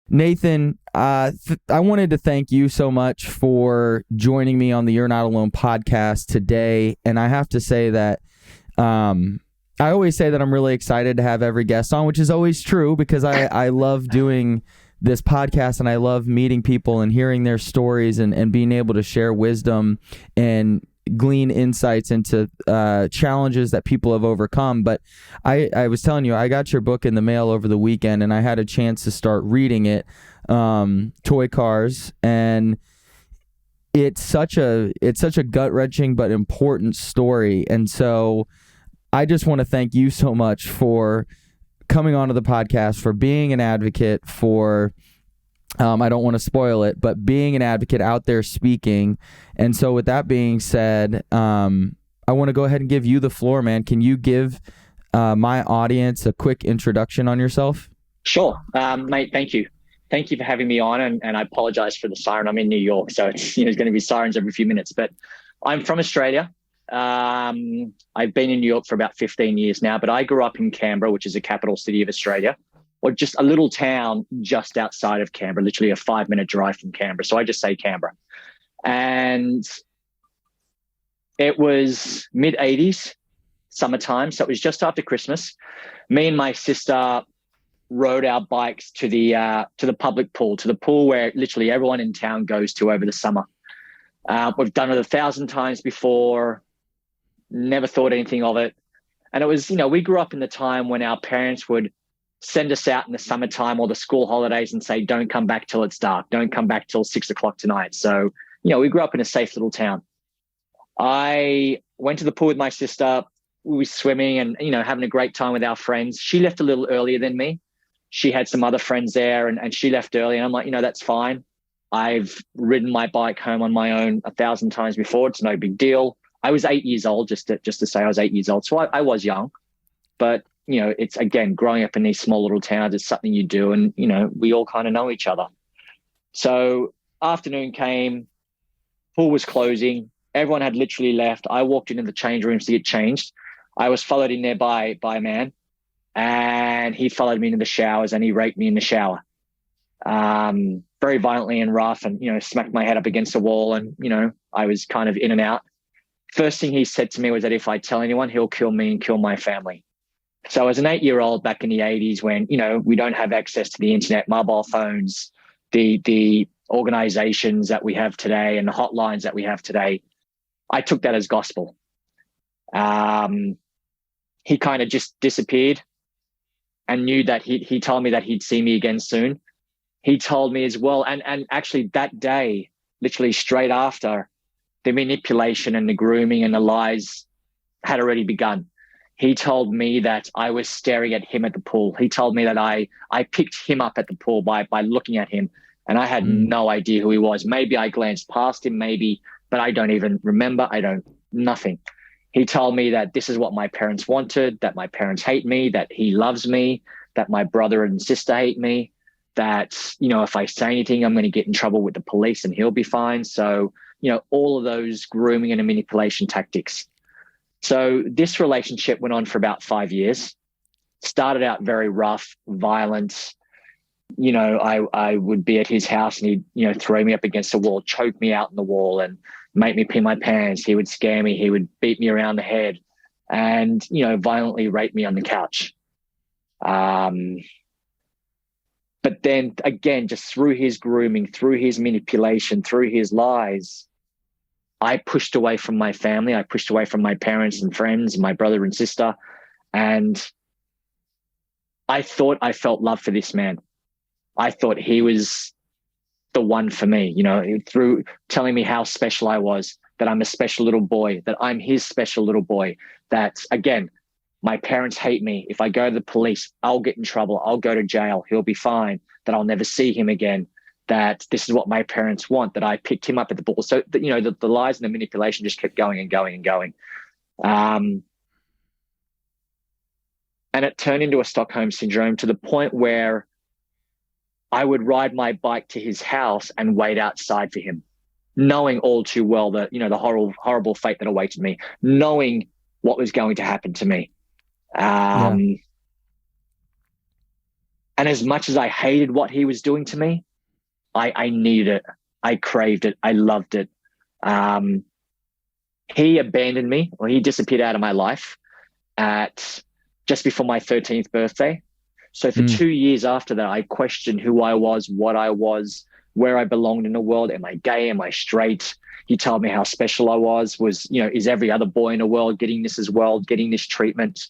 Nathan, I wanted to thank you so much for joining me on the You're Not Alone podcast today. And I have to say that I always say that I'm really excited to have every guest on, which is always true because I love doing this podcast and I love meeting people and hearing their stories and being able to share wisdom and glean insights into challenges that people have overcome. But I was telling you, I got your book in the mail over the weekend and I had a chance to start reading it, Toy Cars, and it's such a gut-wrenching but important story. And so I just want to thank you so much for coming onto the podcast, for being an advocate, for I don't want to spoil it, but being an advocate out there speaking. And so with that being said, I want to go ahead and give you the floor, man. Can you give my audience a quick introduction on yourself? Sure. Mate, thank you. Thank you for having me on. And I apologize for the siren. I'm in New York, so it's going to be sirens every few minutes. But I'm from Australia. I've been in New York for about 15 years now, but I grew up in Canberra, which is the capital city of Australia, or just a little town just outside of Canberra, literally a 5-minute drive from Canberra. So I just say Canberra. And it was mid-'80s, summertime. So it was just after Christmas. Me and my sister rode our bikes to the public pool, to the pool where literally everyone in town goes to over the summer. We've done it 1,000 times before, never thought anything of it. And it was, we grew up in the time when our parents would send us out in the summertime or the school holidays and say, don't come back till it's dark. Don't come back till 6 o'clock tonight. So, we grew up in a safe little town. I went to the pool with my sister. We were swimming and, having a great time with our friends. She left a little earlier than me. She had some other friends there and she left early. And I'm like, that's fine. I've ridden my bike home on my own 1,000 times before. It's no big deal. I was 8 years old, just to say I was 8 years old. So I was young, but it's, again, growing up in these small little towns, it's something you do. And, we all kind of know each other. So afternoon came, pool was closing. Everyone had literally left. I walked into the change rooms to get changed. I was followed in there by a man, and he followed me into the showers and he raped me in the shower. Very violently and rough, and, smacked my head up against the wall. And, I was kind of in and out. First thing he said to me was that if I tell anyone, he'll kill me and kill my family. So as an 8-year-old back in the 80s, when, we don't have access to the internet, mobile phones, the organizations that we have today and the hotlines that we have today, I took that as gospel. He kind of just disappeared and knew that he told me that he'd see me again soon. He told me as well, and actually that day, literally straight after, the manipulation and the grooming and the lies had already begun. He told me that I was staring at him at the pool. He told me that I picked him up at the pool by looking at him, and I had no idea who he was. Maybe I glanced past him, maybe, but I don't even remember. Nothing. He told me that this is what my parents wanted, that my parents hate me, that he loves me, that my brother and sister hate me, that, if I say anything, I'm going to get in trouble with the police and he'll be fine. So, all of those grooming and manipulation tactics. So this relationship went on for about 5 years. Started out very rough, violent. I would be at his house and he'd, throw me up against the wall, choke me out in the wall and make me pee my pants. He would scare me. He would beat me around the head and, violently rape me on the couch. But then again, just through his grooming, through his manipulation, through his lies, I pushed away from my family. I pushed away from my parents and friends, my brother and sister. And I thought I felt love for this man. I thought he was the one for me, through telling me how special I was, that I'm a special little boy, that I'm his special little boy, that, again, my parents hate me. If I go to the police, I'll get in trouble. I'll go to jail. He'll be fine, that I'll never see him again, that this is what my parents want, that I picked him up at the pool. So, the lies and the manipulation just kept going and going and going. And it turned into a Stockholm syndrome to the point where I would ride my bike to his house and wait outside for him, knowing all too well that, the horrible fate that awaited me, knowing what was going to happen to me. And And as much as I hated what he was doing to me, I needed it. I craved it. I loved it. He abandoned me, or he disappeared out of my life at just before my 13th birthday. So for 2 years after that, I questioned who I was, what I was, where I belonged in the world. Am I gay? Am I straight? He told me how special I was, is every other boy in the world getting this as well, getting this treatment?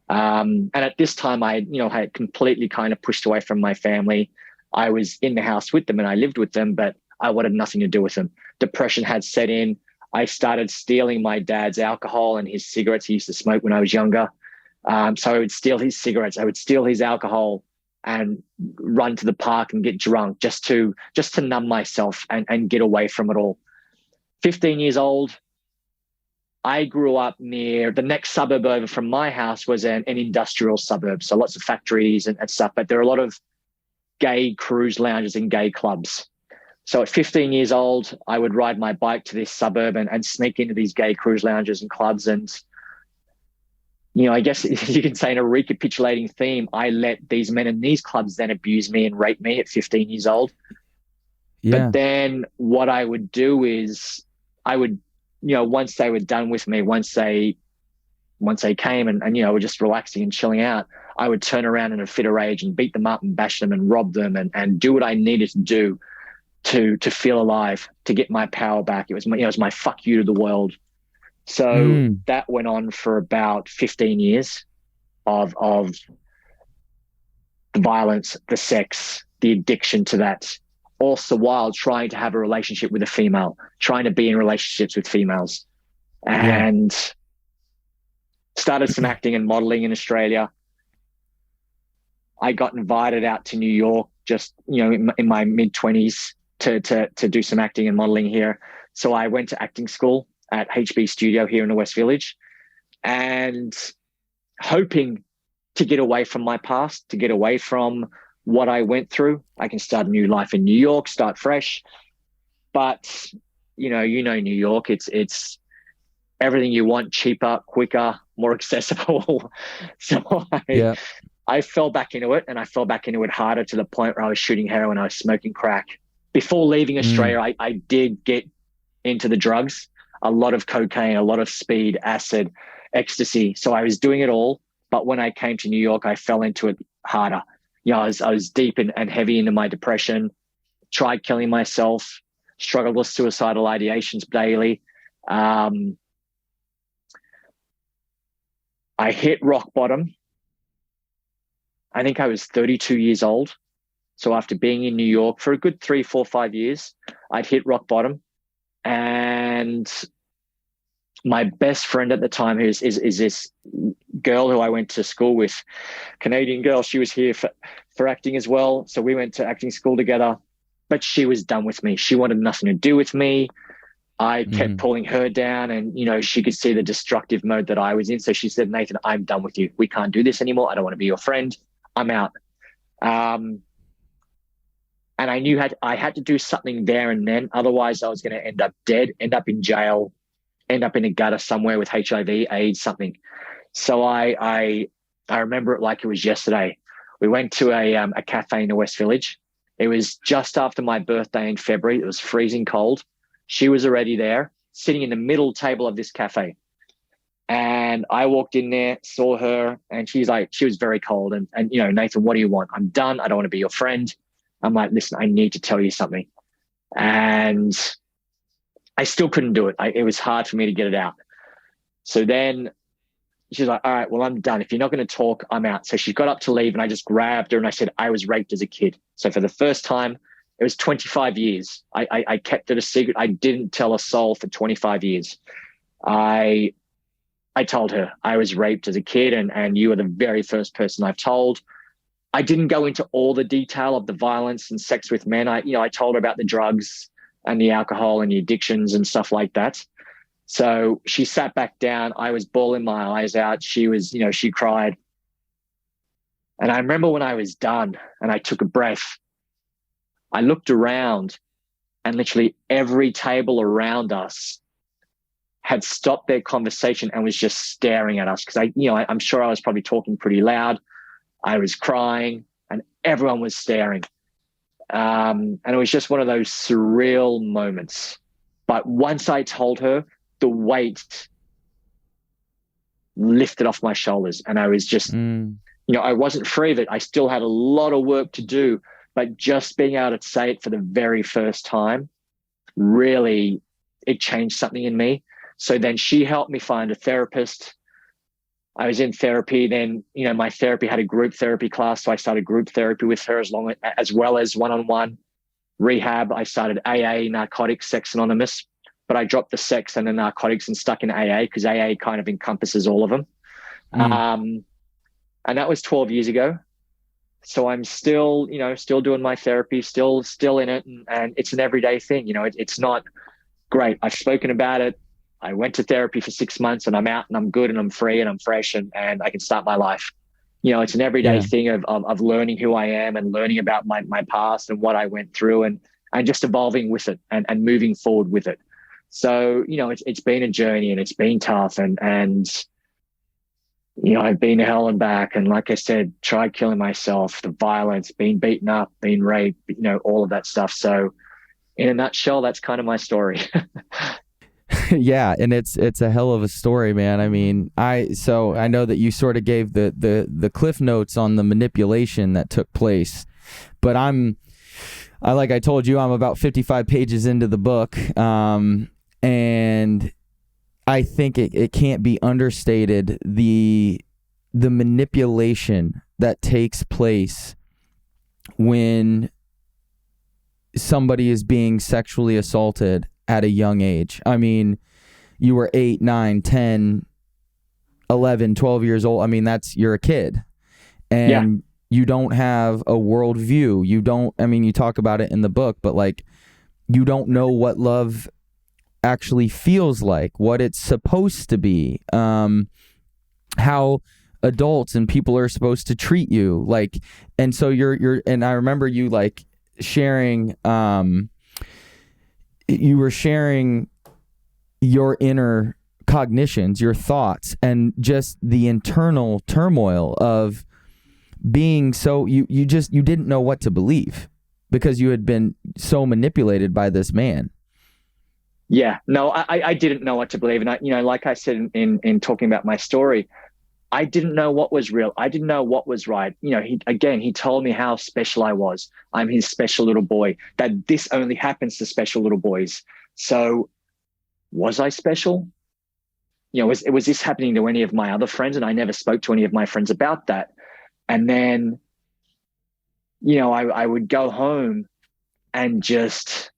And at this time, I had completely kind of pushed away from my family. I was in the house with them and I lived with them, but I wanted nothing to do with them. Depression had set in. I started stealing my dad's alcohol and his cigarettes. He used to smoke when I was younger. So I would steal his cigarettes. I would steal his alcohol and run to the park and get drunk just to numb myself and get away from it all. 15 years old, I grew up near the next suburb over from my house was an industrial suburb. So lots of factories and stuff, but there are a lot of gay cruise lounges and gay clubs. So at 15 years old, I would ride my bike to this suburb and sneak into these gay cruise lounges and clubs. And, I guess you can say in a recapitulating theme, I let these men in these clubs then abuse me and rape me at 15 years old. Yeah. But then what I would do is I would, once they were done with me, once they came and were just relaxing and chilling out, I would turn around in a fit of rage and beat them up and bash them and rob them and do what I needed to do to feel alive, to get my power back. It was my fuck you to the world. So that went on for about 15 years of the violence, the sex, the addiction to that, also while trying to have a relationship with a female, trying to be in relationships with females. And started some acting and modeling in Australia. I got invited out to New York just, in my mid-20s to do some acting and modeling here. So I went to acting school at HB Studio here in the West Village and hoping to get away from my past, to get away from what I went through. I can start a new life in New York, start fresh. But, New York, it's everything you want, cheaper, quicker, more accessible. So I fell back into it, and I fell back into it harder to the point where I was shooting heroin, I was smoking crack. Before leaving Australia, I did get into the drugs, a lot of cocaine, a lot of speed, acid, ecstasy. So I was doing it all. But when I came to New York, I fell into it harder. I was deep and heavy into my depression, tried killing myself, struggled with suicidal ideations daily. I hit rock bottom. I think I was 32 years old. So after being in New York for a good 3, 4, 5 years, I'd hit rock bottom. And my best friend at the time is this girl who I went to school with, Canadian girl. She was here for acting as well. So we went to acting school together, but she was done with me. She wanted nothing to do with me. I kept pulling her down and, she could see the destructive mode that I was in. So she said, Nathan, I'm done with you. We can't do this anymore. I don't want to be your friend. I'm out. And I knew I had to do something there and then. Otherwise, I was going to end up dead, end up in jail, end up in a gutter somewhere with HIV, AIDS, something. So I remember it like it was yesterday. We went to a cafe in the West Village. It was just after my birthday in February. It was freezing cold. She was already there, sitting in the middle table of this cafe. And I walked in there, saw her, and she was very cold. And Nathan, what do you want? I'm done. I don't want to be your friend. I'm like, listen, I need to tell you something. And I still couldn't do it. It was hard for me to get it out. So then she's like, all right, well, I'm done. If you're not going to talk, I'm out. So she got up to leave and I just grabbed her and I said, I was raped as a kid. So for the first time, it was 25 years. I kept it a secret. I didn't tell a soul for 25 years. I told her I was raped as a kid and you were the very first person I've told. I didn't go into all the detail of the violence and sex with men. I told her about the drugs and the alcohol and the addictions and stuff like that. So she sat back down. I was bawling my eyes out. She was, she cried. And I remember when I was done and I took a breath, I looked around and literally every table around us had stopped their conversation and was just staring at us. Because I'm sure I was probably talking pretty loud. I was crying. and everyone was staring. And it was just one of those surreal moments. But once I told her, the weight lifted off my shoulders, and I was just, I wasn't free of it. I still had a lot of work to do, but just being able to say it for the very first time, really, it changed something in me. So then she helped me find a therapist. I was in therapy. Then, my therapy had a group therapy class. So I started group therapy with her as well as one-on-one rehab. I started AA, Narcotics, Sex Anonymous, but I dropped the sex and the narcotics and stuck in AA because AA kind of encompasses all of them. And that was 12 years ago. So I'm still, still doing my therapy, still in it. And it's an everyday thing. It's not great. I've spoken about it. I went to therapy for 6 months and I'm out and I'm good and I'm free and I'm fresh and I can start my life. It's an everyday thing of learning who I am and learning about my past and what I went through and just evolving with it and moving forward with it. So, it's been a journey and it's been tough and I've been to hell and back. And like I said, tried killing myself, the violence, being beaten up, being raped, all of that stuff. So in a nutshell, that's kind of my story. Yeah. And it's a hell of a story, man. I mean, I know that you sort of gave the cliff notes on the manipulation that took place, but like I told you, I'm about 55 pages into the book. And I think it can't be understated the manipulation that takes place when somebody is being sexually assaulted at a young age. I mean, you were 8, 9, 10, 11, 12 years old. I mean, you're a kid. And you don't have a worldview. You talk about it in the book, but like, you don't know what love actually feels like, what it's supposed to be, how adults and people are supposed to treat you, like, and so you're and I remember you like sharing, you were sharing your inner cognitions, your thoughts, and just the internal turmoil of being so you didn't know what to believe because you had been so manipulated by this man. Yeah, no, I didn't know what to believe. And like I said in talking about my story, I didn't know what was real. I didn't know what was right. He told me how special I was. I'm his special little boy, that this only happens to special little boys. So was I special? Was this happening to any of my other friends? And I never spoke to any of my friends about that. And then, I would go home and just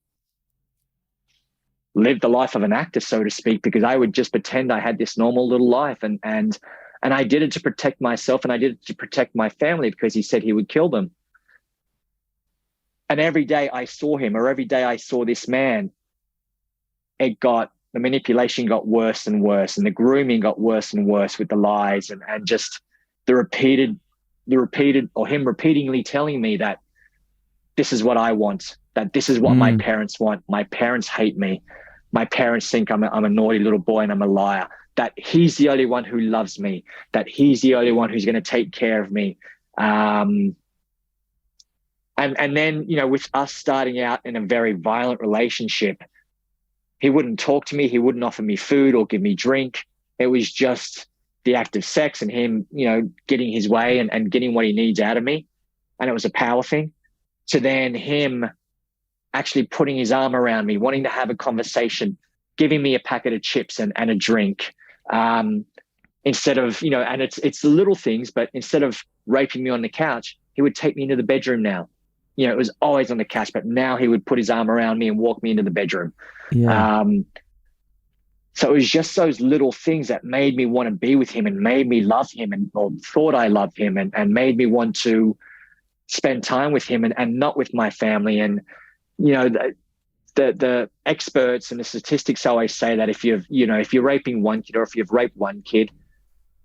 live the life of an actor, so to speak, because I would just pretend I had this normal little life. And I did it to protect myself and I did it to protect my family because he said he would kill them. And every day I saw him, or every day I saw this man, the manipulation got worse and worse, and the grooming got worse and worse with the lies and just the repeated, or him repeatedly telling me that this is what I want, that this is what my parents want. My parents hate me. My parents think I'm a naughty little boy and I'm a liar, that he's the only one who loves me, that he's the only one who's going to take care of me. And then, with us starting out in a very violent relationship, he wouldn't talk to me. He wouldn't offer me food or give me drink. It was just the act of sex and him, getting his way and getting what he needs out of me. And it was a power thing. To then him actually putting his arm around me, wanting to have a conversation, giving me a packet of chips and a drink. Instead of, and it's the little things, but instead of raping me on the couch, he would take me into the bedroom now. It was always on the couch, but now he would put his arm around me and walk me into the bedroom. Yeah. So it was just those little things that made me want to be with him and made me love him or thought I loved him and made me want to spend time with him and not with my family. And, the experts and the statistics always say that if you're raping one kid or if you've raped one kid,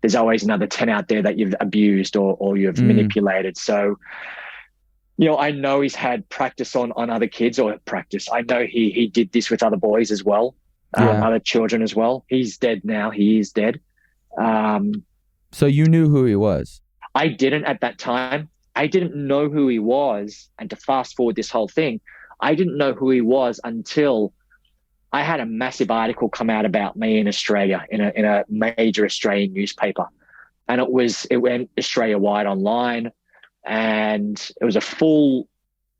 there's always another 10 out there that you've abused or you've manipulated. So, I know he's had practice on other kids I know he did this with other boys as well, other children as well. He's dead now. He is dead. So you knew who he was? I didn't at that time. I didn't know who he was. And to fast forward this whole thing, I didn't know who he was until I had a massive article come out about me in Australia, in a major Australian newspaper. And it went Australia wide online, and it was a full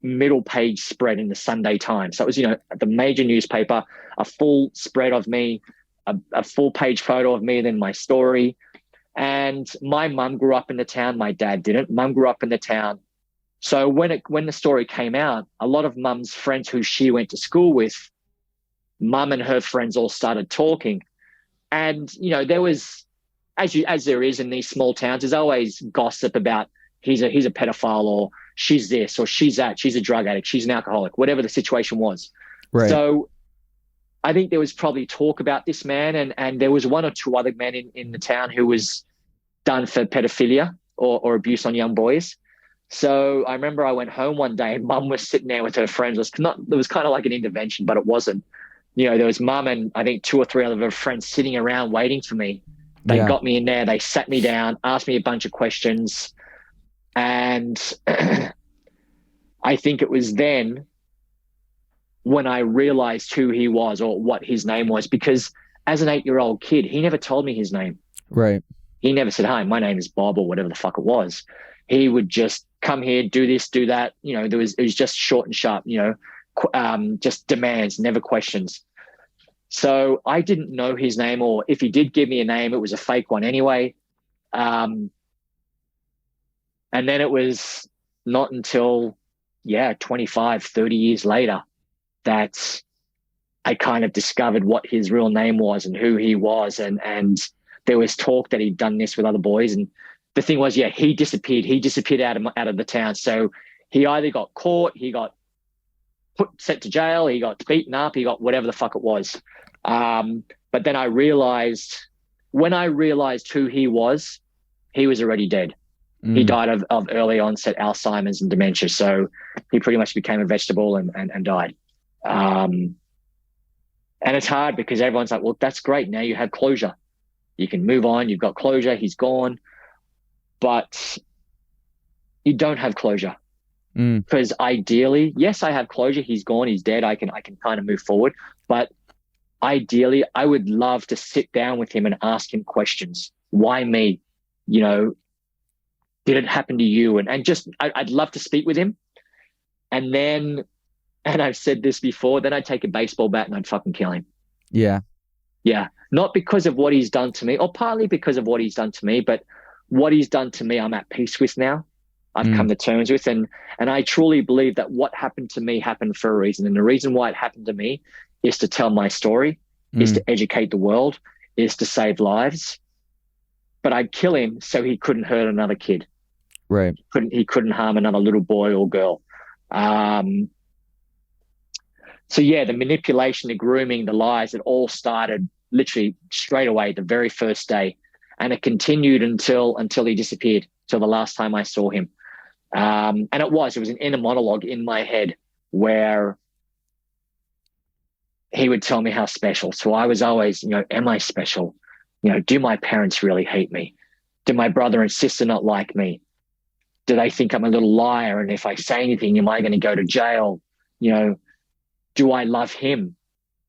middle page spread in the Sunday Times. So it was, the major newspaper, a full spread of me, a full page photo of me, then my story. And my mum grew up in the town. My dad didn't. Mum grew up in the town. So when the story came out, a lot of mum's friends who she went to school with, mum and her friends all started talking. And, there was, as there is in these small towns, there's always gossip about he's a pedophile, or she's this, or she's that, she's a drug addict, she's an alcoholic, whatever the situation was. Right. So I think there was probably talk about this man, and there was one or two other men in the town who was done for pedophilia or abuse on young boys. So I remember I went home one day and mum was sitting there with her friends. It was kind of like an intervention, but it wasn't. There was mum and I think two or three other friends sitting around waiting for me. They got me in there. They sat me down, asked me a bunch of questions. And I think it was then when I realized who he was or what his name was, because as an 8-year-old kid, he never told me his name. Right. He never said, "Hi, my name is Bob," or whatever the fuck it was. He would just come here, do this, do that. It was just short and sharp, just demands, never questions. So I didn't know his name, or if he did give me a name, it was a fake one anyway. And then it was not until, 25, 30 years later that I kind of discovered what his real name was and who he was. And there was talk that he'd done this with other boys. And the thing was, he disappeared. He disappeared out of the town. So he either got caught, he got sent to jail, he got beaten up, he got whatever the fuck it was. But then when I realized who he was already dead. He died of early onset Alzheimer's and dementia. So he pretty much became a vegetable and died. And it's hard because everyone's like, well, that's great. Now you have closure. You can move on. You've got closure. He's gone. But you don't have closure. Because ideally, yes, I have closure. He's gone. He's dead. I can kind of move forward. But ideally, I would love to sit down with him and ask him questions. Why me? Did it happen to you? And just, I'd love to speak with him. And I've said this before, then I'd take a baseball bat and I'd fucking kill him. Yeah. Yeah. Not because of what he's done to me, or partly because of what he's done to me, but what he's done to me, I'm at peace with now. I've come to terms with. And I truly believe that what happened to me happened for a reason. And the reason why it happened to me is to tell my story, is to educate the world, is to save lives. But I'd kill him so he couldn't hurt another kid. Right. He couldn't harm another little boy or girl. So the manipulation, the grooming, the lies, it all started literally straight away, the very first day. And it continued until he disappeared, till the last time I saw him. And it was an inner monologue in my head where he would tell me how special. So I was always, am I special? Do my parents really hate me? Do my brother and sister not like me? Do they think I'm a little liar? And if I say anything, am I going to go to jail? Do I love him?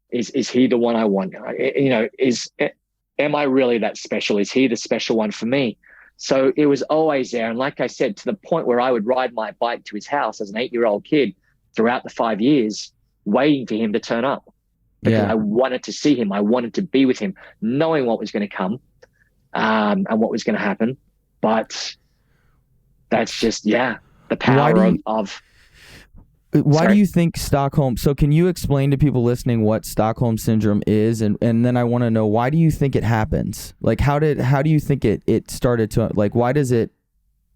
Is he the one I want? Am I really that special? Is he the special one for me? So it was always there. And like I said, to the point where I would ride my bike to his house as an 8-year-old kid throughout the 5 years, waiting for him to turn up. Because I wanted to see him. I wanted to be with him, knowing what was going to come and what was going to happen. But that's just, the power of Why do you think Stockholm? So can you explain to people listening what Stockholm syndrome is, and then I want to know, why do you think it happens? Like how do you think it started to, like, why does it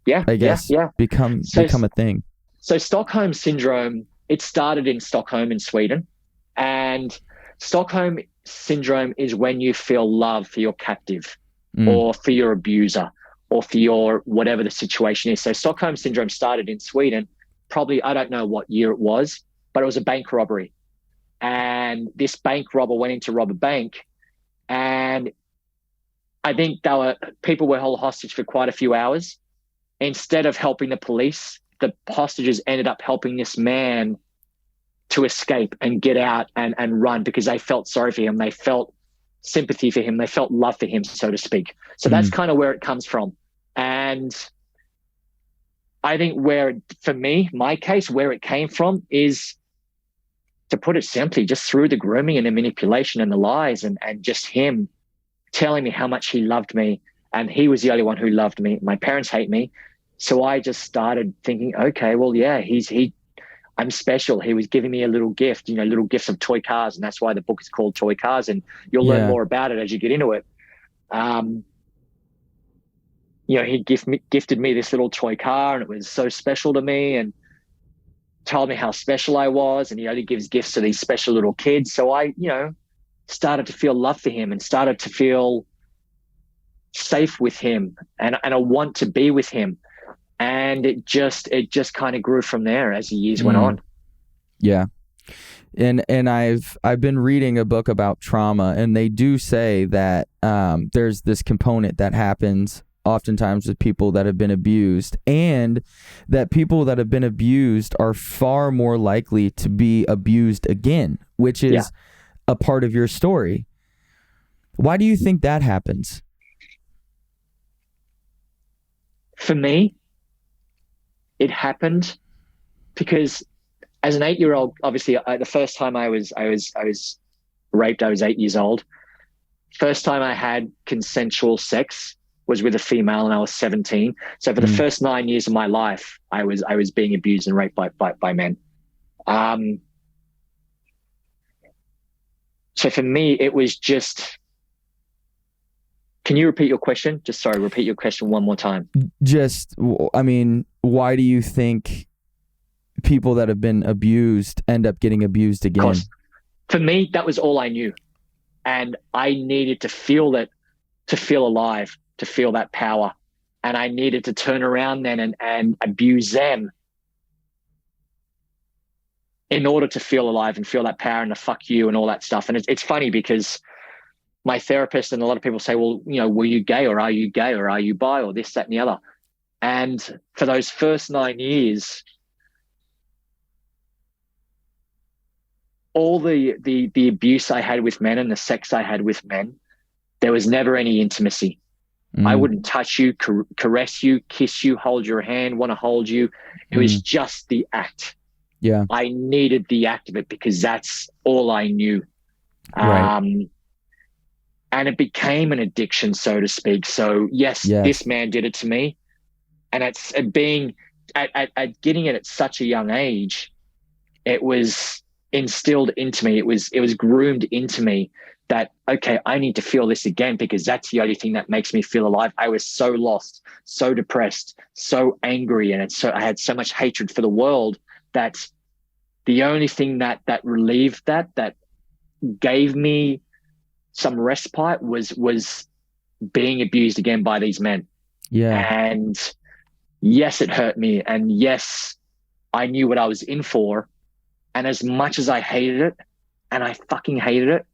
become a thing? So Stockholm syndrome, it started in Stockholm in Sweden, and Stockholm syndrome is when you feel love for your captive or for your abuser or for your whatever the situation is. So Stockholm syndrome started in Sweden. Probably, I don't know what year it was, but it was a bank robbery. And this bank robber went in to rob a bank, and I think people were held hostage for quite a few hours. instead of helping the police, the hostages ended up helping this man to escape and get out and run, because they felt sorry for him. They felt sympathy for him. They felt love for him, so to speak. So that's kind of where it comes from. And I think for me, my case, where it came from is, to put it simply, just through the grooming and the manipulation and the lies, and just him telling me how much he loved me, and he was the only one who loved me. My parents hate me. So I just started thinking, okay, well, yeah, I'm special. He was giving me a little gift, little gifts of toy cars. And that's why the book is called Toy Cars. And you'll learn more about it as you get into it. He gifted me this little toy car, and it was so special to me, and told me how special I was. And he only gives gifts to these special little kids. So I, started to feel love for him and started to feel safe with him, and I want to be with him. And it just kind of grew from there as the years went on. Yeah. And I've been reading a book about trauma, and they do say that there's this component that happens oftentimes with people that have been abused, and that people that have been abused are far more likely to be abused again, which is a part of your story. Why do you think that happens? For me, it happened because as an 8-year-old, obviously, the first time I was raped, I was 8 years old. First time I had consensual sex was with a female, and I was 17. So for the first 9 years of my life, I was being abused and raped by men. So for me, it was just. Can you repeat your question? Repeat your question one more time. Why do you think people that have been abused end up getting abused again? Of course. For me, that was all I knew. And I needed to feel that, to feel alive, to feel that power. And I needed to turn around then and abuse them in order to feel alive and feel that power and the fuck you and all that stuff. And it's funny because my therapist and a lot of people say, well, were you gay, or are you gay, or are you bi, or this, that, and the other? And for those first 9 years, all the abuse I had with men and the sex I had with men, there was never any intimacy. I wouldn't touch you, caress you, kiss you, hold your hand, want to hold you. It was just the act. Yeah. I needed the act of it because that's all I knew. Right. And it became an addiction, so to speak. So yes, this man did it to me. And it's being at getting it at such a young age, it was instilled into me. It was groomed into me that, okay, I need to feel this again, because that's the only thing that makes me feel alive. I was so lost, so depressed, so angry. And I had so much hatred for the world that the only thing that relieved that gave me some respite was being abused again by these men. Yeah. And yes, it hurt me. And yes, I knew what I was in for. And as much as I hated it, and I fucking hated it,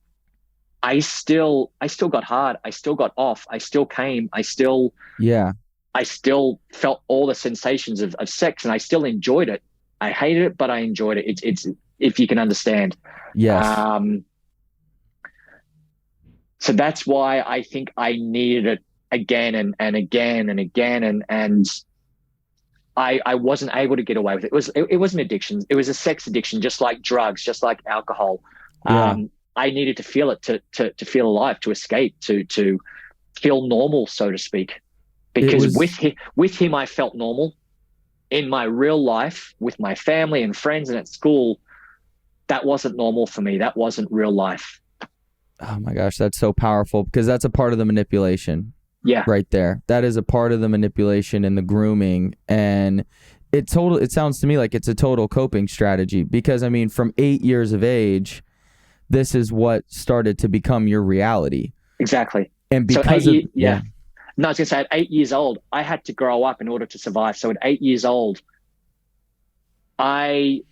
I still got hard. I still got off. I still came. I still felt all the sensations of sex, and I still enjoyed it. I hated it, but I enjoyed it. It's if you can understand. Yes. So that's why I think I needed it again and again and again. And I wasn't able to get away with it. It was an addiction. It was a sex addiction, just like drugs, just like alcohol. Yeah. I needed to feel it to feel alive, to escape, to feel normal, so to speak. Because with him, I felt normal. In my real life, with my family and friends and at school, that wasn't normal for me. That wasn't real life. Oh my gosh, that's so powerful, because that's a part of the manipulation. Yeah. Right there. That is a part of the manipulation and the grooming. And it sounds to me like it's a total coping strategy, because from 8 years of age, this is what started to become your reality. Exactly. And because No, I was going to say, at 8 years old, I had to grow up in order to survive. So at 8 years old, I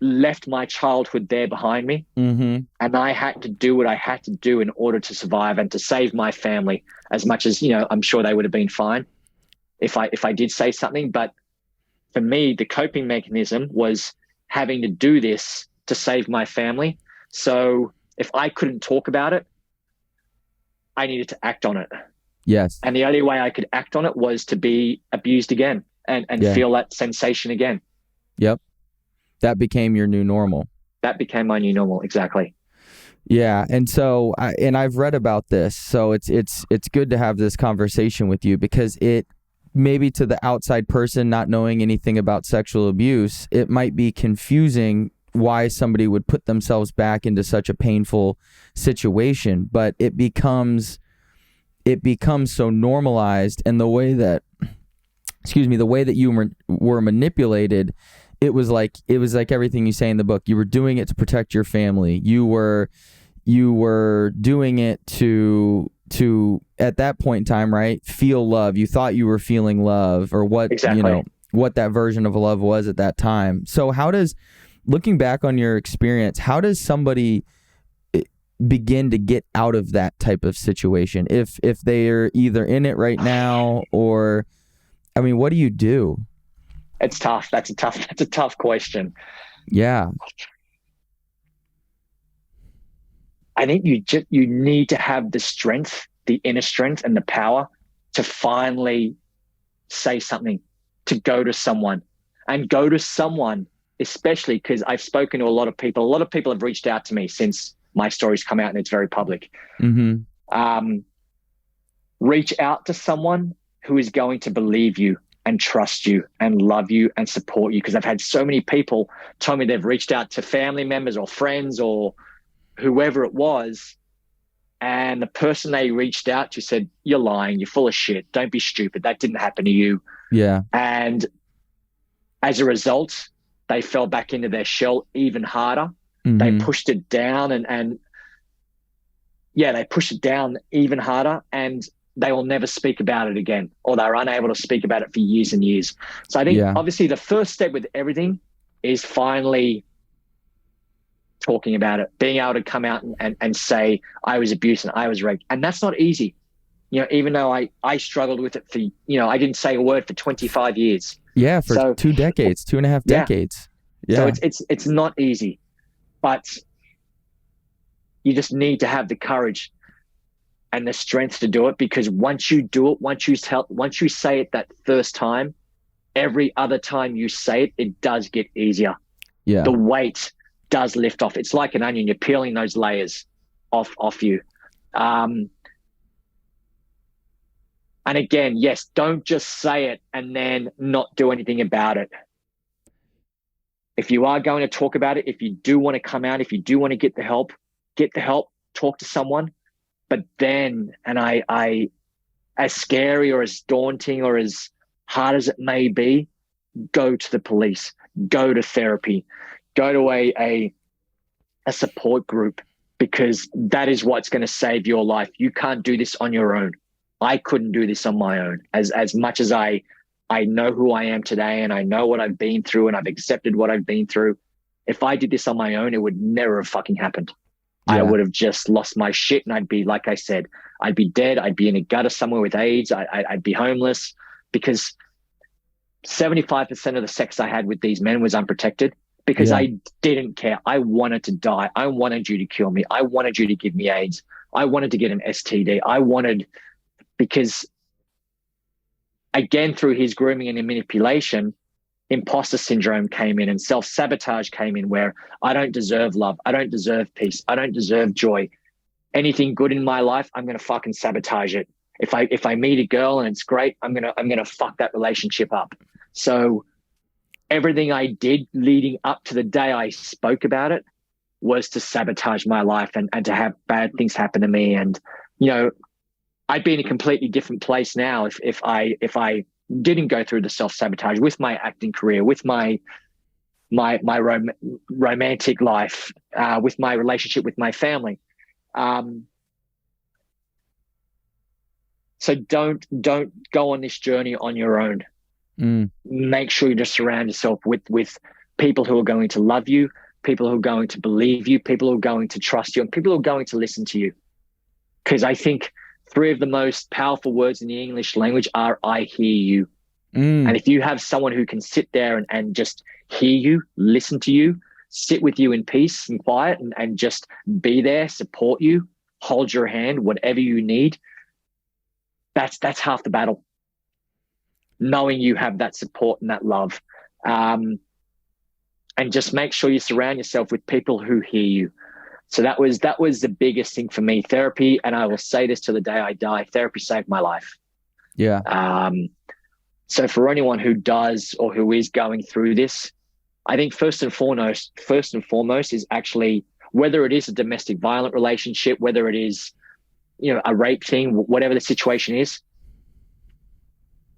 left my childhood there behind me, and I had to do what I had to do in order to survive and to save my family as much as, I'm sure they would have been fine. if I did say something. But for me, the coping mechanism was having to do this to save my family. So if I couldn't talk about it, I needed to act on it. Yes. And the only way I could act on it was to be abused again and feel that sensation again. Yep. That became your new normal. That became my new normal. Exactly. Yeah. And so, I've read about this, so it's good to have this conversation with you, because it, maybe to the outside person not knowing anything about sexual abuse, it might be confusing why somebody would put themselves back into such a painful situation, but it becomes so normalized, and the way that you were manipulated, it was like everything you say in the book. You were doing it to protect your family. You were doing it to at that point in time, right, feel love. You thought you were feeling love, or what, exactly, what that version of love was at that time. So looking back on your experience, how does somebody begin to get out of that type of situation if they're either in it right now, or, I mean, what do you do? It's tough. That's a tough question. Yeah. I think you need to have the strength, the inner strength and the power to finally say something, to go to someone, especially because I've spoken to a lot of people. A lot of people have reached out to me since my story's come out and it's very public. Mm-hmm. Reach out to someone who is going to believe you and trust you and love you and support you. Because I've had so many people tell me they've reached out to family members or friends or whoever it was, and the person they reached out to said, "You're lying, you're full of shit, don't be stupid, that didn't happen to you." Yeah. And as a result, they fell back into their shell even harder. Mm-hmm. They pushed it down and they pushed it down even harder, and they will never speak about it again, or they're unable to speak about it for years and years. So I think obviously the first step with everything is finally talking about it, being able to come out and say, I was abused and I was raped. And that's not easy. Even though I struggled with it for, I didn't say a word for 25 years. Yeah, for 2 decades, 2.5 decades. Yeah. So it's not easy, but you just need to have the courage and the strength to do it, because once you do it, once you say it that first time, every other time you say it, it does get easier. Yeah. The weight does lift off. It's like an onion. You're peeling those layers off you. And again, yes, don't just say it and then not do anything about it. If you are going to talk about it, if you do want to come out, if you do want to get the help, talk to someone. But then, and I as scary or as daunting or as hard as it may be, go to the police, go to therapy, go to a support group, because that is what's going to save your life. You can't do this on your own. I couldn't do this on my own. As much as I know who I am today, and I know what I've been through, and I've accepted what I've been through. If I did this on my own, it would never have fucking happened. Yeah. I would have just lost my shit, and I'd be, like I said, I'd be dead. I'd be in a gutter somewhere with AIDS. I'd be homeless, because 75% of the sex I had with these men was unprotected, because I didn't care. I wanted to die. I wanted you to kill me. I wanted you to give me AIDS. I wanted to get an STD. Because again, through his grooming and manipulation, imposter syndrome came in and self-sabotage came in, where I don't deserve love. I don't deserve peace. I don't deserve joy. Anything good in my life, I'm going to fucking sabotage it. If I meet a girl and it's great, I'm going to fuck that relationship up. So everything I did leading up to the day I spoke about it was to sabotage my life and to have bad things happen to me. And, I'd be in a completely different place now if I didn't go through the self-sabotage with my acting career, with my romantic life, with my relationship with my family. So don't go on this journey on your own. Make sure you just surround yourself with people who are going to love you, people who are going to believe you, people who are going to trust you, and people who are going to listen to you. Because I think Three of the most powerful words in the English language are I hear you. Mm. And if you have someone who can sit there and just hear you, listen to you, sit with you in peace and quiet, and just be there, support you, hold your hand, whatever you need, that's half the battle. Knowing you have that support and that love. And just make sure you surround yourself with people who hear you. So that was the biggest thing for me. Therapy, and I will say this till the day I die, therapy saved my life. Yeah. So for anyone who does or who is going through this, I think first and foremost is actually, whether it is a domestic violent relationship, whether it is, a rape thing, whatever the situation is,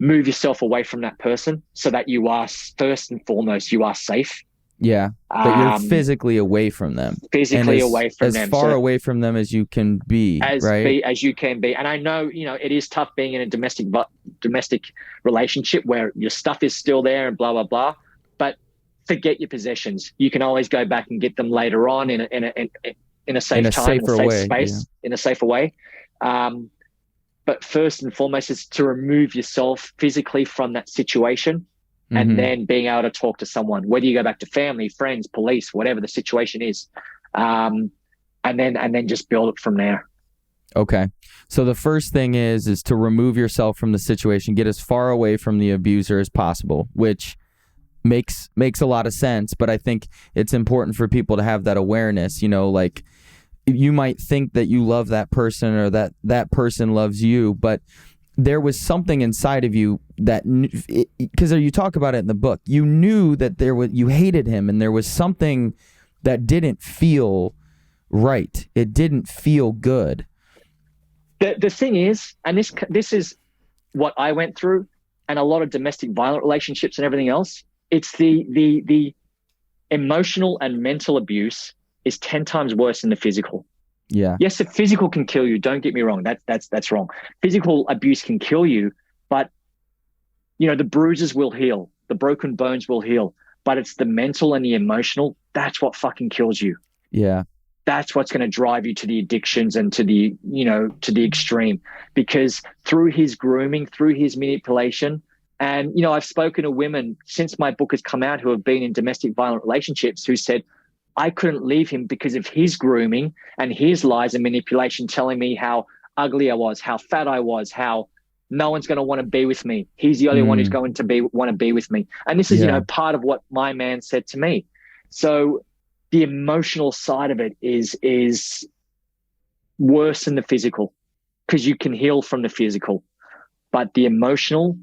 move yourself away from that person so that you are, first and foremost, you are safe. Yeah, but you're physically away from them. Away from them. As far away from them as you can be, right? As you can be. And I know, it is tough being in a domestic relationship where your stuff is still there and blah, blah, blah. But forget your possessions. You can always go back and get them later on in a safe space, in a safer way. But first and foremost is to remove yourself physically from that situation. And then being able to talk to someone, whether you go back to family, friends, police, whatever the situation is, and then just build it from there. Okay. So the first thing is to remove yourself from the situation, get as far away from the abuser as possible, which makes a lot of sense. But I think it's important for people to have that awareness, like you might think that you love that person or that person loves you, but there was something inside of you that, because you talk about it in the book, you knew that you hated him, and there was something that didn't feel right. It didn't feel good. The thing is, and this is what I went through, and a lot of domestic violent relationships and everything else. It's the emotional and mental abuse is 10 times worse than the physical. Yeah. Yes, the physical can kill you. Don't get me wrong. That's wrong. Physical abuse can kill you, but the bruises will heal. The broken bones will heal. But it's the mental and the emotional. That's what fucking kills you. Yeah. That's what's going to drive you to the addictions and to the extreme. Because through his grooming, through his manipulation, and I've spoken to women since my book has come out who have been in domestic violent relationships who said, I couldn't leave him because of his grooming and his lies and manipulation, telling me how ugly I was, how fat I was, how no one's going to want to be with me. He's the only one who's going to want to be with me. And this is, part of what my man said to me. So the emotional side of it is worse than the physical, because you can heal from the physical. But the emotional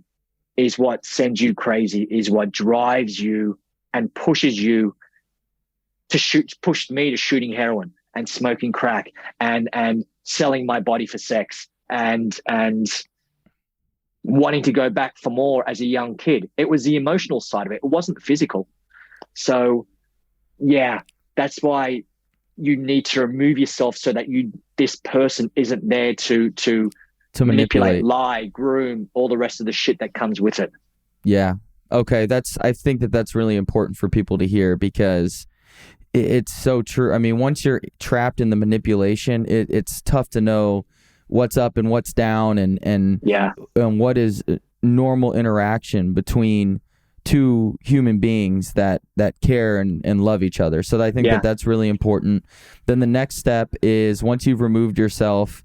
is what sends you crazy, is what drives you and pushes you pushed me to shooting heroin and smoking crack and selling my body for sex and wanting to go back for more as a young kid. It was the emotional side of it. It wasn't the physical. So yeah, that's why you need to remove yourself so that this person isn't there to manipulate, lie, groom, all the rest of the shit that comes with it. Yeah. Okay. I think that's really important for people to hear, because it's so true. I mean, once you're trapped in the manipulation, it's tough to know what's up and what's down, and what is normal interaction between two human beings that care and love each other. So I think that's really important. Then the next step is, once you've removed yourself,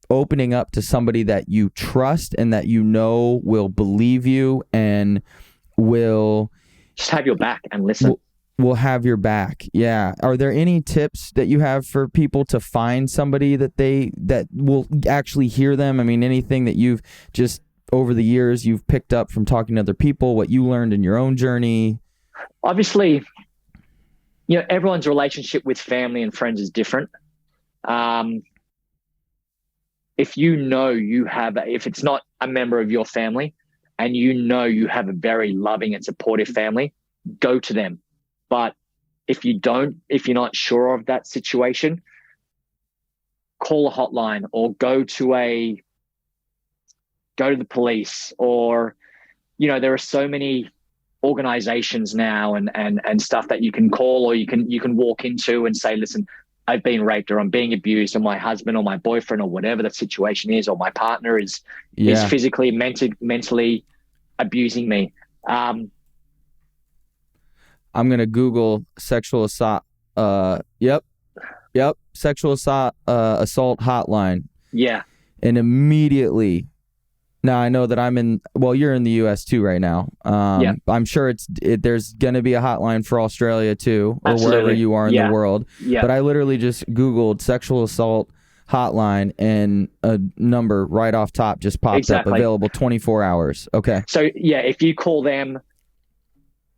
opening up to somebody that you trust and that will believe you and will just have your back and listen. Will have your back. Yeah. Are there any tips that you have for people to find somebody that will actually hear them? I mean, anything that you've just over the years you've picked up from talking to other people, what you learned in your own journey? Obviously, everyone's relationship with family and friends is different. If if it's not a member of your family and you have a very loving and supportive family, go to them. But if you're not sure of that situation, call a hotline or go to the police, or, there are so many organizations now and stuff that you can call, or you can walk into and say, listen, I've been raped or I'm being abused, or my husband or my boyfriend or whatever the situation is, or my partner is physically, mentally abusing me. I'm gonna Google sexual assault. Yep. Sexual assault hotline. Yeah. And immediately, now I know that you're in the U.S. too right now. I'm sure there's gonna be a hotline for Australia too, or Absolutely. wherever you are in the world. Yeah. But I literally just Googled sexual assault hotline, and a number right off top just popped up, available 24 hours. Okay. So yeah, if you call them,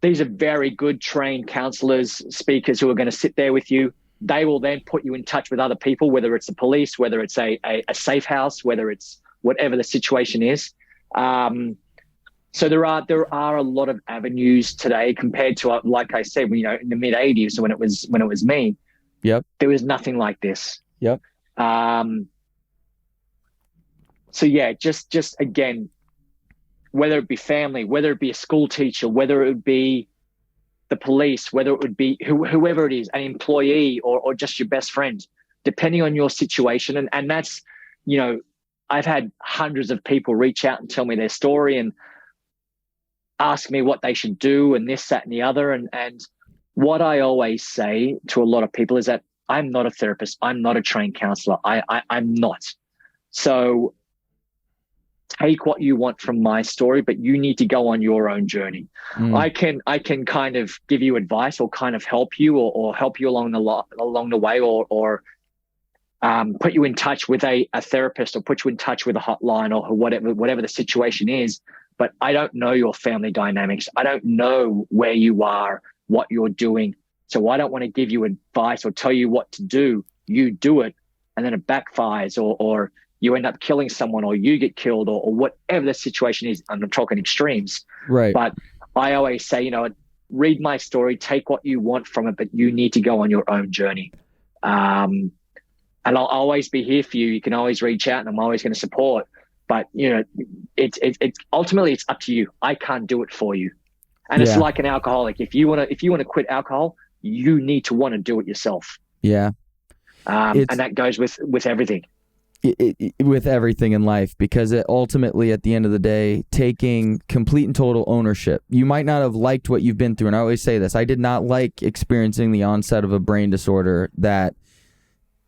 these are very good trained counselors, speakers who are going to sit there with you. They will then put you in touch with other people, whether it's the police, whether it's a safe house, whether it's whatever the situation is. So there are a lot of avenues today compared to, like I said, in the mid '80s when it was me. Yep. There was nothing like this. Yep. So yeah, just again, whether it be family, whether it be a school teacher, whether it would be the police, whether it would be whoever it is, an employee or just your best friend, depending on your situation. And that's, I've had hundreds of people reach out and tell me their story and ask me what they should do and this, that, and the other. And what I always say to a lot of people is that I'm not a therapist. I'm not a trained counselor. I'm not. So take what you want from my story, but you need to go on your own journey. I can kind of give you advice or kind of help you or help you along the way or put you in touch with a therapist or put you in touch with a hotline or whatever the situation is. But I don't know your family dynamics. I don't know where you are, what you're doing. So I don't want to give you advice or tell you what to do. You do it, and then it backfires or you end up killing someone or you get killed or whatever the situation is. I'm talking extremes. Right. But I always say, read my story, take what you want from it, but you need to go on your own journey. And I'll always be here for you. You can always reach out and I'm always going to support. But, it's ultimately it's up to you. I can't do it for you. And it's like an alcoholic. If you want to quit alcohol, you need to want to do it yourself. Yeah. And that goes with everything. With everything in life, because it ultimately, at the end of the day, taking complete and total ownership. You might not have liked what you've been through, and I always say this. I did not like experiencing the onset of a brain disorder that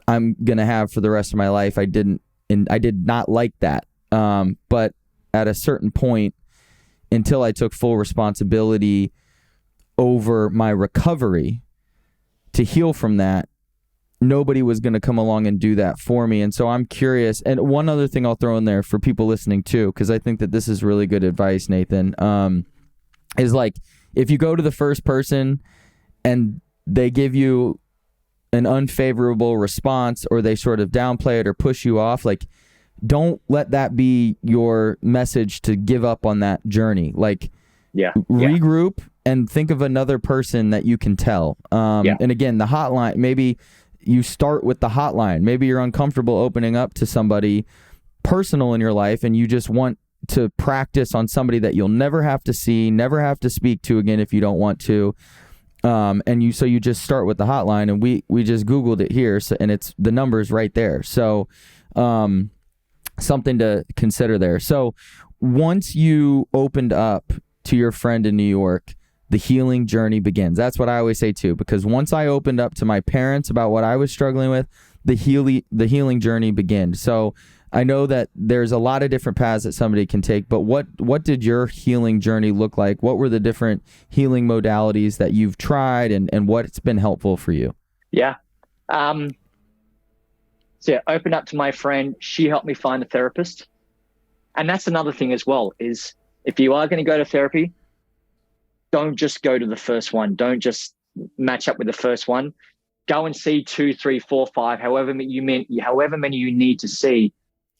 I'm gonna have for the rest of my life. I did not like that. But at a certain point, until I took full responsibility over my recovery to heal from that, nobody was going to come along and do that for me. And so I'm curious. And one other thing I'll throw in there for people listening too, because I think that this is really good advice, Nathan, is like, if you go to the first person and they give you an unfavorable response or they sort of downplay it or push you off, like, don't let that be your message to give up on that journey. Like, regroup and think of another person that you can tell. And again, the hotline, maybe you start with the hotline. Maybe you're uncomfortable opening up to somebody personal in your life and you just want to practice on somebody that you'll never have to see, never have to speak to again if you don't want to. So you just start with the hotline, and we just Googled it here, and it's the numbers right there. So something to consider there. So once you opened up to your friend in New York, the healing journey begins. That's what I always say too, because once I opened up to my parents about what I was struggling with, the healing journey began. So I know that there's a lot of different paths that somebody can take, but what did your healing journey look like? What were the different healing modalities that you've tried and what's been helpful for you? Yeah. So I opened up to my friend. She helped me find a therapist. And that's another thing as well, is if you are going to go to therapy, don't just go to the first one. Don't just match up with the first one. Go and see 2, 3, 4, 5, however many you need to see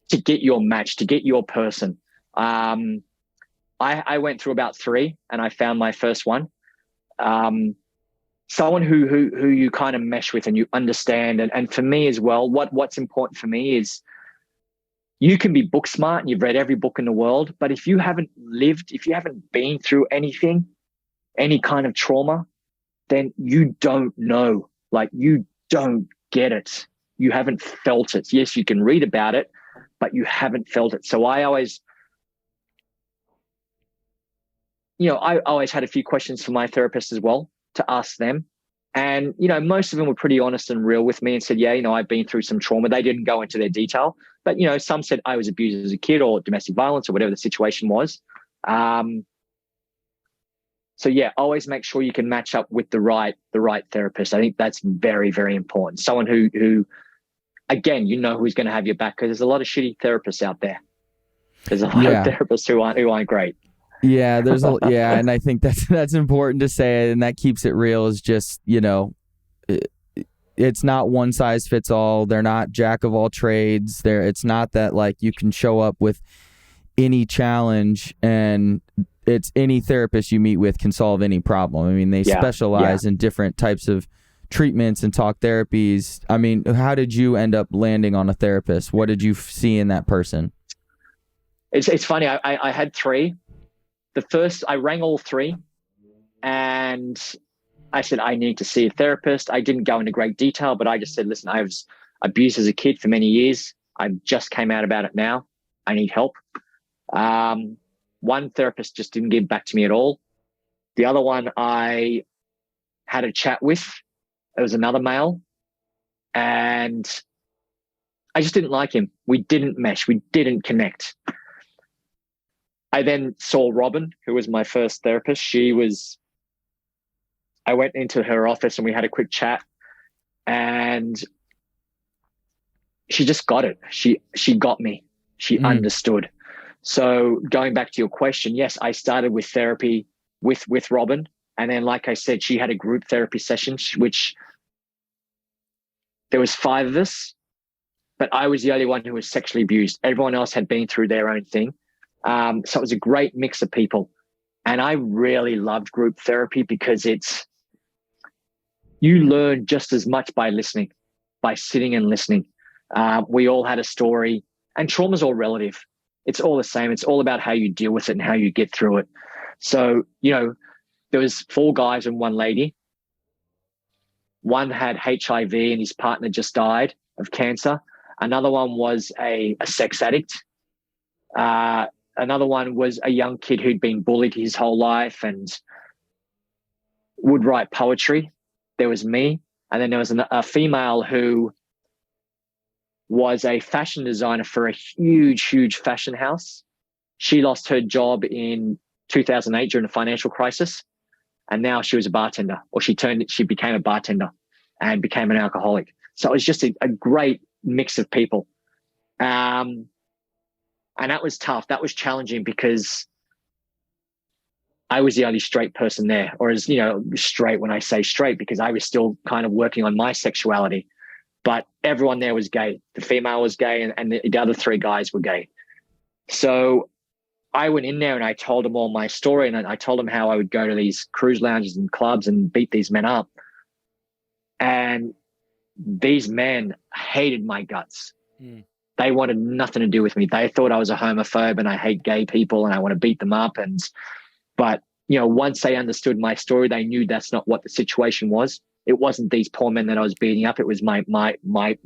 to get your match, to get your person. I went through about 3 and I found my first one. Someone who you kind of mesh with and you understand. And for me as well, what's important for me is you can be book smart and you've read every book in the world, but if you haven't lived, if you haven't been through anything, any kind of trauma, then you don't know. Like, you don't get it. You haven't felt it. Yes, you can read about it, but you haven't felt it. So I always had a few questions for my therapist as well to ask them. And, most of them were pretty honest and real with me and said, yeah, I've been through some trauma. They didn't go into their detail, but, some said I was abused as a kid or domestic violence or whatever the situation was. So yeah, always make sure you can match up with the right therapist. I think that's very, very important. Someone who again, who's going to have your back, because there's a lot of shitty therapists out there. There's a lot of therapists who aren't great. Yeah, and I think that's important to say, and that keeps it real. Is just it's not one size fits all. They're not jack of all trades. It's not that like you can show up with any challenge and it's any therapist you meet with can solve any problem. I mean, they specialize in different types of treatments and talk therapies. I mean, how did you end up landing on a therapist? What did you see in that person? It's funny. I had three. The first, I rang all three and I said, I need to see a therapist. I didn't go into great detail, but I just said, listen, I was abused as a kid for many years. I just came out about it now. I need help. One therapist just didn't give back to me at all. The other one I had a chat with. It was another male. And I just didn't like him. We didn't mesh. We didn't connect. I then saw Robin, who was my first therapist. I went into her office and we had a quick chat and she just got it. She got me. She understood. So going back to your question, yes, I started with therapy with Robin. And then, like I said, she had a group therapy session, which there was 5 of us, but I was the only one who was sexually abused. Everyone else had been through their own thing. So it was a great mix of people. And I really loved group therapy because you learn just as much by listening, by sitting and listening. We all had a story, and trauma's all relative. It's all the same. It's all about how you deal with it and how you get through it. So, there was 4 guys and 1 lady. One had HIV and his partner just died of cancer. Another one was a sex addict. Another one was a young kid who'd been bullied his whole life and would write poetry. There was me. And then there was a female who was a fashion designer for a huge, huge fashion house. She lost her job in 2008 during the financial crisis. And now she was a bartender, or she became a bartender and became an alcoholic. So it was just a great mix of people. And that was tough. That was challenging because I was the only straight person there, or as straight when I say straight, because I was still kind of working on my sexuality. But everyone there was gay. The female was gay, and the other 3 guys were gay. So I went in there and I told them all my story, and I told them how I would go to these cruise lounges and clubs and beat these men up. And these men hated my guts. They wanted nothing to do with me. They thought I was a homophobe and I hate gay people and I want to beat them up. But once they understood my story, they knew that's not what the situation was. It wasn't these poor men that I was beating up. It was my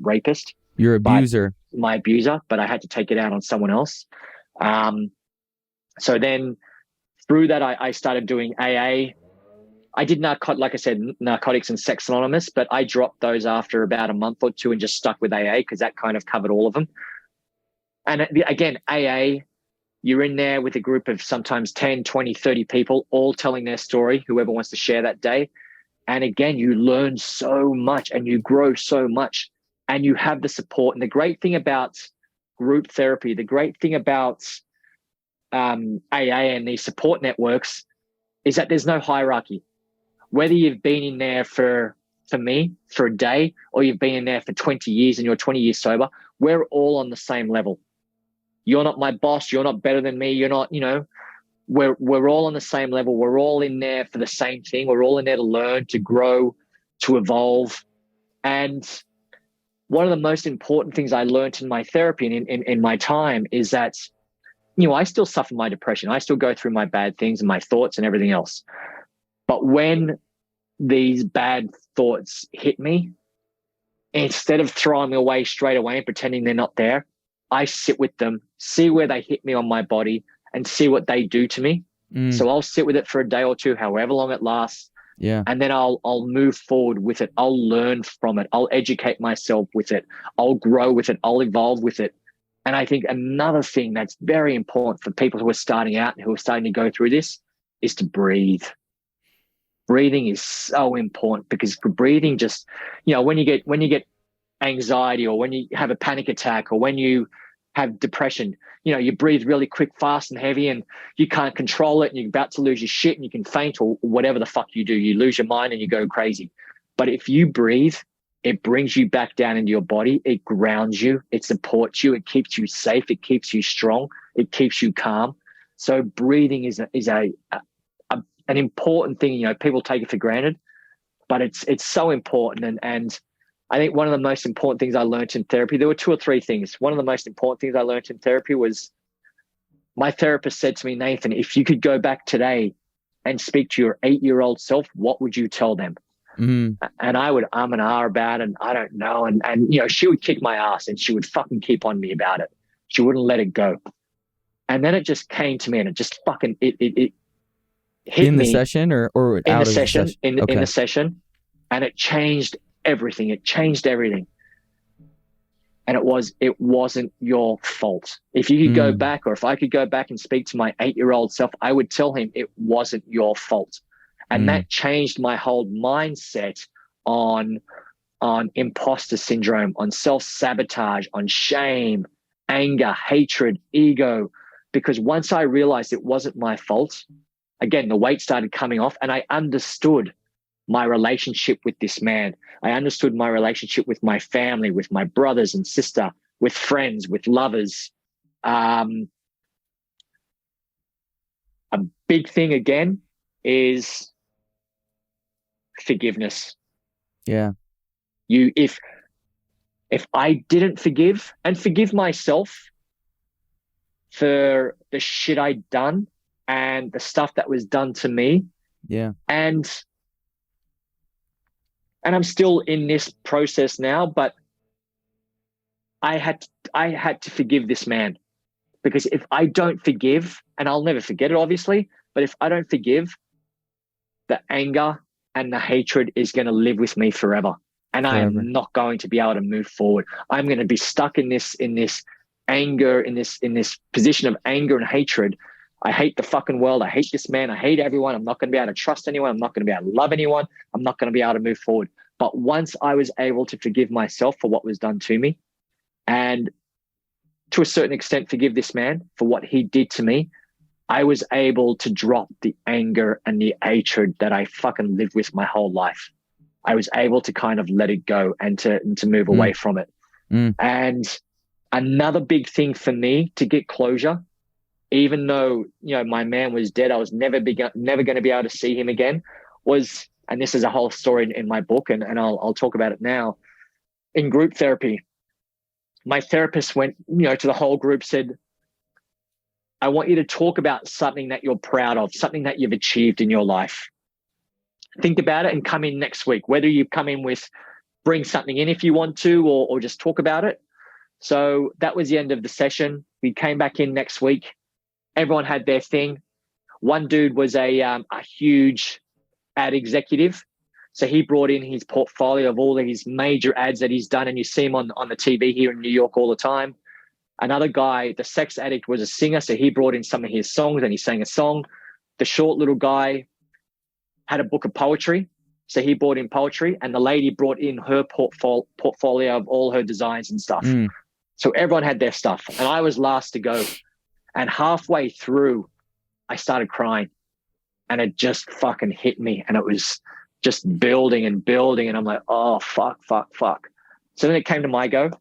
rapist. Your abuser. My abuser, but I had to take it out on someone else. So then through that, I started doing AA. I did narcotics and Sex Anonymous, but I dropped those after about a month or 2 and just stuck with AA because that kind of covered all of them. And again, AA, you're in there with a group of sometimes 10, 20, 30 people, all telling their story, whoever wants to share that day. And again, you learn so much and you grow so much and you have the support. And the great thing about group therapy, the great thing about AA and these support networks is that there's no hierarchy. Whether you've been in there for me, for a day, or you've been in there for 20 years and you're 20 years sober, we're all on the same level. You're not my boss. You're not better than me. You're not, we're all on the same level. We're all in there for the same thing. We're all in there to learn, to grow, to evolve. And one of the most important things I learned in my therapy and in my time is that, I still suffer my depression. I still go through my bad things and my thoughts and everything else. But when these bad thoughts hit me, instead of throwing them away straight away and pretending they're not there, I sit with them, see where they hit me on my body, and see what they do to me. So I'll sit with it for a day or two, however long it lasts. Yeah. And then I'll move forward with it. I'll learn from it. I'll educate myself with it. I'll grow with it. I'll evolve with it. And I think another thing that's very important for people who are starting out and who are starting to go through this is to breathe. Breathing is so important, because breathing just, when you get anxiety, or when you have a panic attack, or when you have depression, you breathe really quick, fast and heavy, and you can't control it, and you're about to lose your shit, and you can faint, or whatever the fuck you do. You lose your mind and you go crazy. But if you breathe, it brings you back down into your body. It grounds you. It supports you. It keeps you safe. It keeps you strong. It keeps you calm. So breathing is an important thing. People take it for granted, but it's so important. And I think one of the most important things I learned in therapy, there were 2 or 3 things. One of the most important things I learned in therapy was, my therapist said to me, Nathan, if you could go back today and speak to your 8-year-old self, what would you tell them? And I would and ah about it, and I don't know. And she would kick my ass, and she would fucking keep on me about it. She wouldn't let it go. And then it just came to me, and it just fucking, it hit in me. The session or in out the of session, the session? in the session. And it changed everything. It changed everything. And it wasn't your fault. If you could go back, or if I could go back and speak to my 8-year-old self, I would tell him it wasn't your fault. And that changed my whole mindset on imposter syndrome, on self-sabotage, on shame, anger, hatred, ego. Because once I realized it wasn't my fault, again, the weight started coming off, and I understood my relationship with this man. I understood my relationship with my family, with my brothers and sister, with friends, with lovers. A big thing again is forgiveness. Yeah. If I didn't forgive myself for the shit I'd done and the stuff that was done to me. Yeah. And I'm still in this process now, but I had to forgive this man, because if I don't forgive, and I'll never forget it, obviously, but if I don't forgive, the anger and the hatred is going to live with me forever. And I am not going to be able to move forward. I'm going to be stuck in this anger, in this position of anger and hatred. I hate the fucking world. I hate this man. I hate everyone. I'm not going to be able to trust anyone. I'm not going to be able to love anyone. I'm not going to be able to move forward. But once I was able to forgive myself for what was done to me, and to a certain extent forgive this man for what he did to me, I was able to drop the anger and the hatred that I fucking lived with my whole life. I was able to kind of let it go and to move away from it. And another big thing for me to get closure, even though, my man was dead, I was never going to be able to see him again, was, and this is a whole story in my book, and I'll talk about it now. In group therapy, my therapist went, to the whole group, said, I want you to talk about something that you're proud of, something that you've achieved in your life. Think about it and come in next week, whether you come in with, bring something in if you want to, or just talk about it. So that was the end of the session. We came back in next week. Everyone had their thing. One dude was a huge ad executive. So he brought in his portfolio of all of his major ads that he's done, and you see him on the TV here in New York all the time. Another guy, the sex addict, was a singer, so he brought in some of his songs and he sang a song. The short little guy had a book of poetry, so he brought in poetry, and the lady brought in her portfolio of all her designs and stuff. So everyone had their stuff, and I was last to go. And halfway through, I started crying, and it just fucking hit me, and it was just building and building, and I'm like, oh, fuck. So then it came to my go,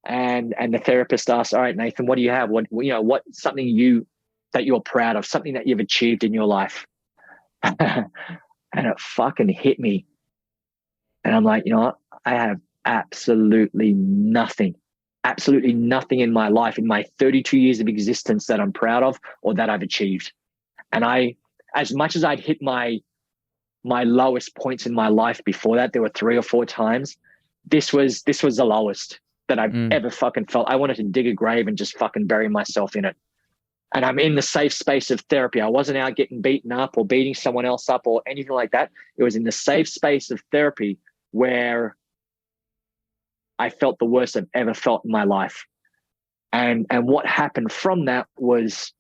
and the therapist asked, all right, Nathan, what do you have? What something that you're proud of, something that you've achieved in your life? And it fucking hit me. And I'm like, you know what? I have absolutely nothing in my life, in my 32 years of existence, that I'm proud of or that I've achieved. And as much as I'd hit my my lowest points in my life before that. There were 3 or 4 times. This was the lowest that I've ever fucking felt. I wanted to dig a grave and just fucking bury myself in it. And I'm in the safe space of therapy. I wasn't out getting beaten up or beating someone else up or anything like that. It was in the safe space of therapy where I felt the worst I've ever felt in my life. And what happened from that was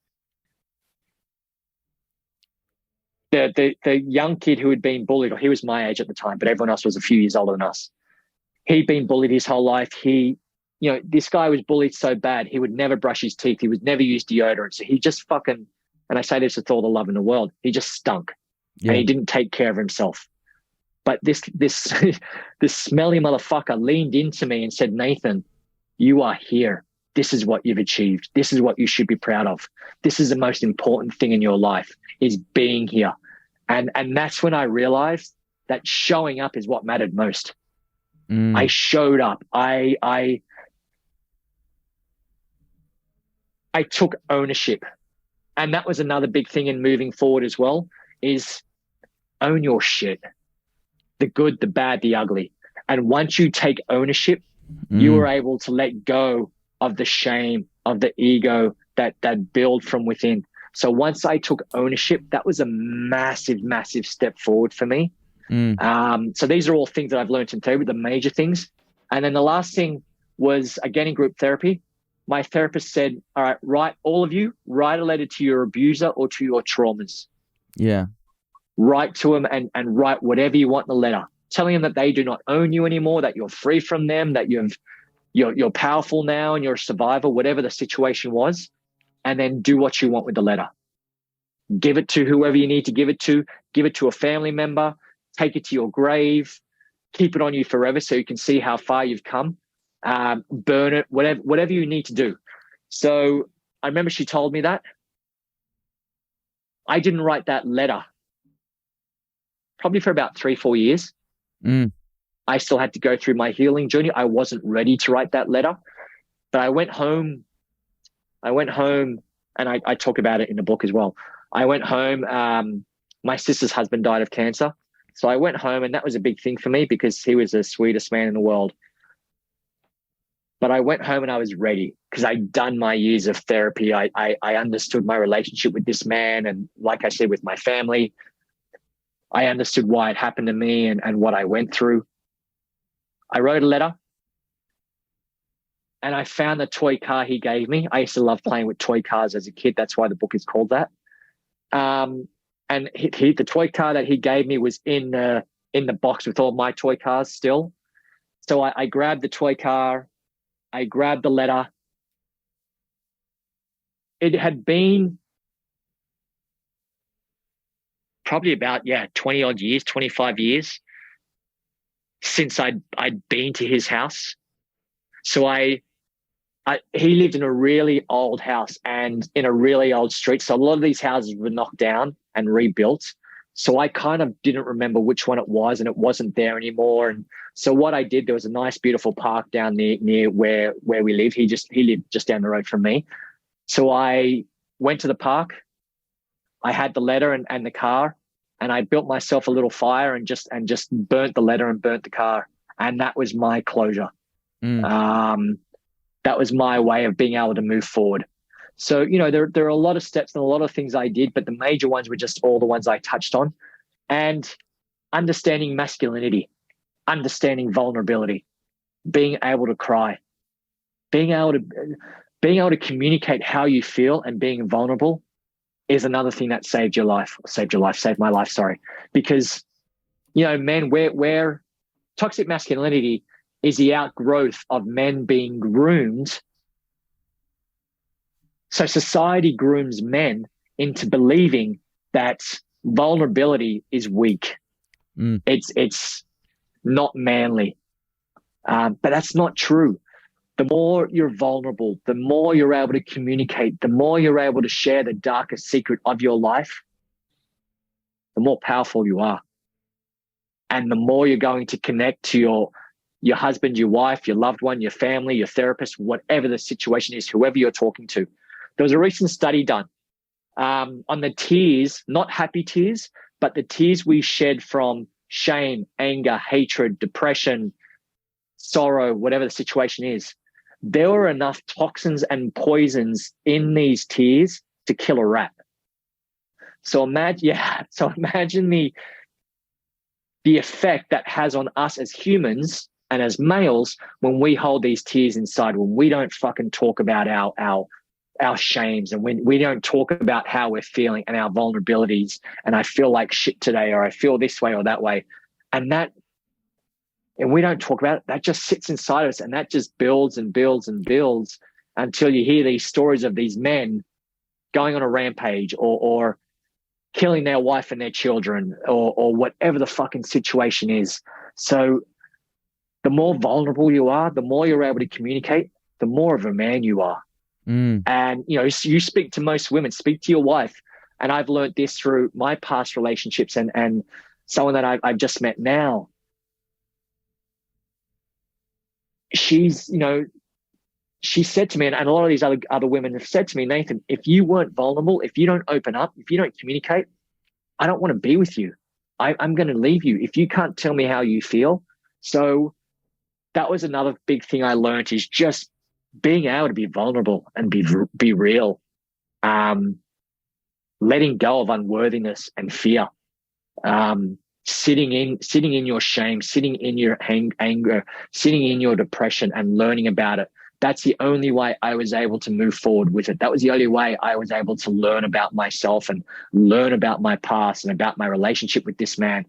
the young kid who had been bullied, or he was my age at the time, but everyone else was a few years older than us. He'd been bullied his whole life. This guy was bullied so bad, he would never brush his teeth. He would never use deodorant. So he just fucking, and I say this with all the love in the world, he just stunk. Yeah. And he didn't take care of himself. But this smelly motherfucker leaned into me and said, Nathan, you are here. This is what you've achieved. This is what you should be proud of. This is the most important thing in your life, is being here. And that's when I realized that showing up is what mattered most. I showed up. I took ownership. And that was another big thing in moving forward as well, is own your shit. The good, the bad, the ugly. And once you take ownership, you are able to let go of the shame, of the ego that build from within. So once I took ownership, that was a massive, massive step forward for me. So these are all things that I've learned in therapy, the major things. And then the last thing was, again, in group therapy, my therapist said, all right, write a letter to your abuser or to your traumas. Yeah. Write to them and write whatever you want in the letter, telling them that they do not own you anymore, that you're free from them, that you're powerful now and you're a survivor, whatever the situation was, and then do what you want with the letter. Give it to whoever you need to give it to a family member, take it to your grave, keep it on you forever so you can see how far you've come, burn it, whatever you need to do. So I remember she told me that. I didn't write that letter probably for about 3-4 years. I still had to go through my healing journey. I wasn't ready to write that letter, but I went home and I talk about it in the book as well. I went home. My sister's husband died of cancer. So I went home, and that was a big thing for me because he was the sweetest man in the world. But I went home and I was ready because I'd done my years of therapy. I understood my relationship with this man. And like I said, with my family, I understood why it happened to me and what I went through. I wrote a letter and I found the toy car he gave me. I used to love playing with toy cars as a kid. That's why the book is called that. And the toy car that he gave me was in the box with all my toy cars still. So I grabbed the toy car. I grabbed the letter. It had been probably about 20 odd years, 25 years since I'd been to his house. So he lived in a really old house and in a really old street. So a lot of these houses were knocked down and rebuilt. So I kind of didn't remember which one it was, and it wasn't there anymore. And so what I did, there was a nice, beautiful park down near where we live. He lived just down the road from me. So I went to the park. I had the letter and the car, and I built myself a little fire and just burnt the letter and burnt the car. And that was my closure. That was my way of being able to move forward. So, there are a lot of steps and a lot of things I did, but the major ones were just all the ones I touched on. And understanding masculinity, understanding vulnerability, being able to cry, being able to communicate how you feel, and being vulnerable is another thing that saved my life, sorry. Because, men, we're toxic masculinity is the outgrowth of men being groomed. So society grooms men into believing that vulnerability is weak. It's not manly. But that's not true. The more you're vulnerable, the more you're able to communicate, the more you're able to share the darkest secret of your life, the more powerful you are. And the more you're going to connect to your husband, your wife, your loved one, your family, your therapist, whatever the situation is, whoever you're talking to. There was a recent study done on the tears, not happy tears, But the tears we shed from shame, anger, hatred, depression, sorrow, whatever the situation is, there were enough toxins and poisons in these tears to kill a rat. So imagine the effect that has on us as humans and as males when we hold these tears inside, when we don't fucking talk about our shames, and when we don't talk about how we're feeling and our vulnerabilities, and I feel like shit today, or I feel this way or that way. And we don't talk about it. That just sits inside us, and that just builds and builds and builds until you hear these stories of these men going on a rampage or killing their wife and their children, or whatever the fucking situation is. So the more vulnerable you are, the more you're able to communicate, the more of a man you are. And, you speak to most women, speak to your wife. And I've learned this through my past relationships and someone that I've just met now. She said to me, and a lot of these other women have said to me, Nathan, if you weren't vulnerable, if you don't open up, if you don't communicate, I don't want to be with you. I'm going to leave you if you can't tell me how you feel. So that was another big thing I learned, is just being able to be vulnerable and be real, letting go of unworthiness and fear, sitting in your shame, sitting in your anger, sitting in your depression and learning about it. That's the only way I was able to move forward with it. That was the only way I was able to learn about myself and learn about my past and about my relationship with this man.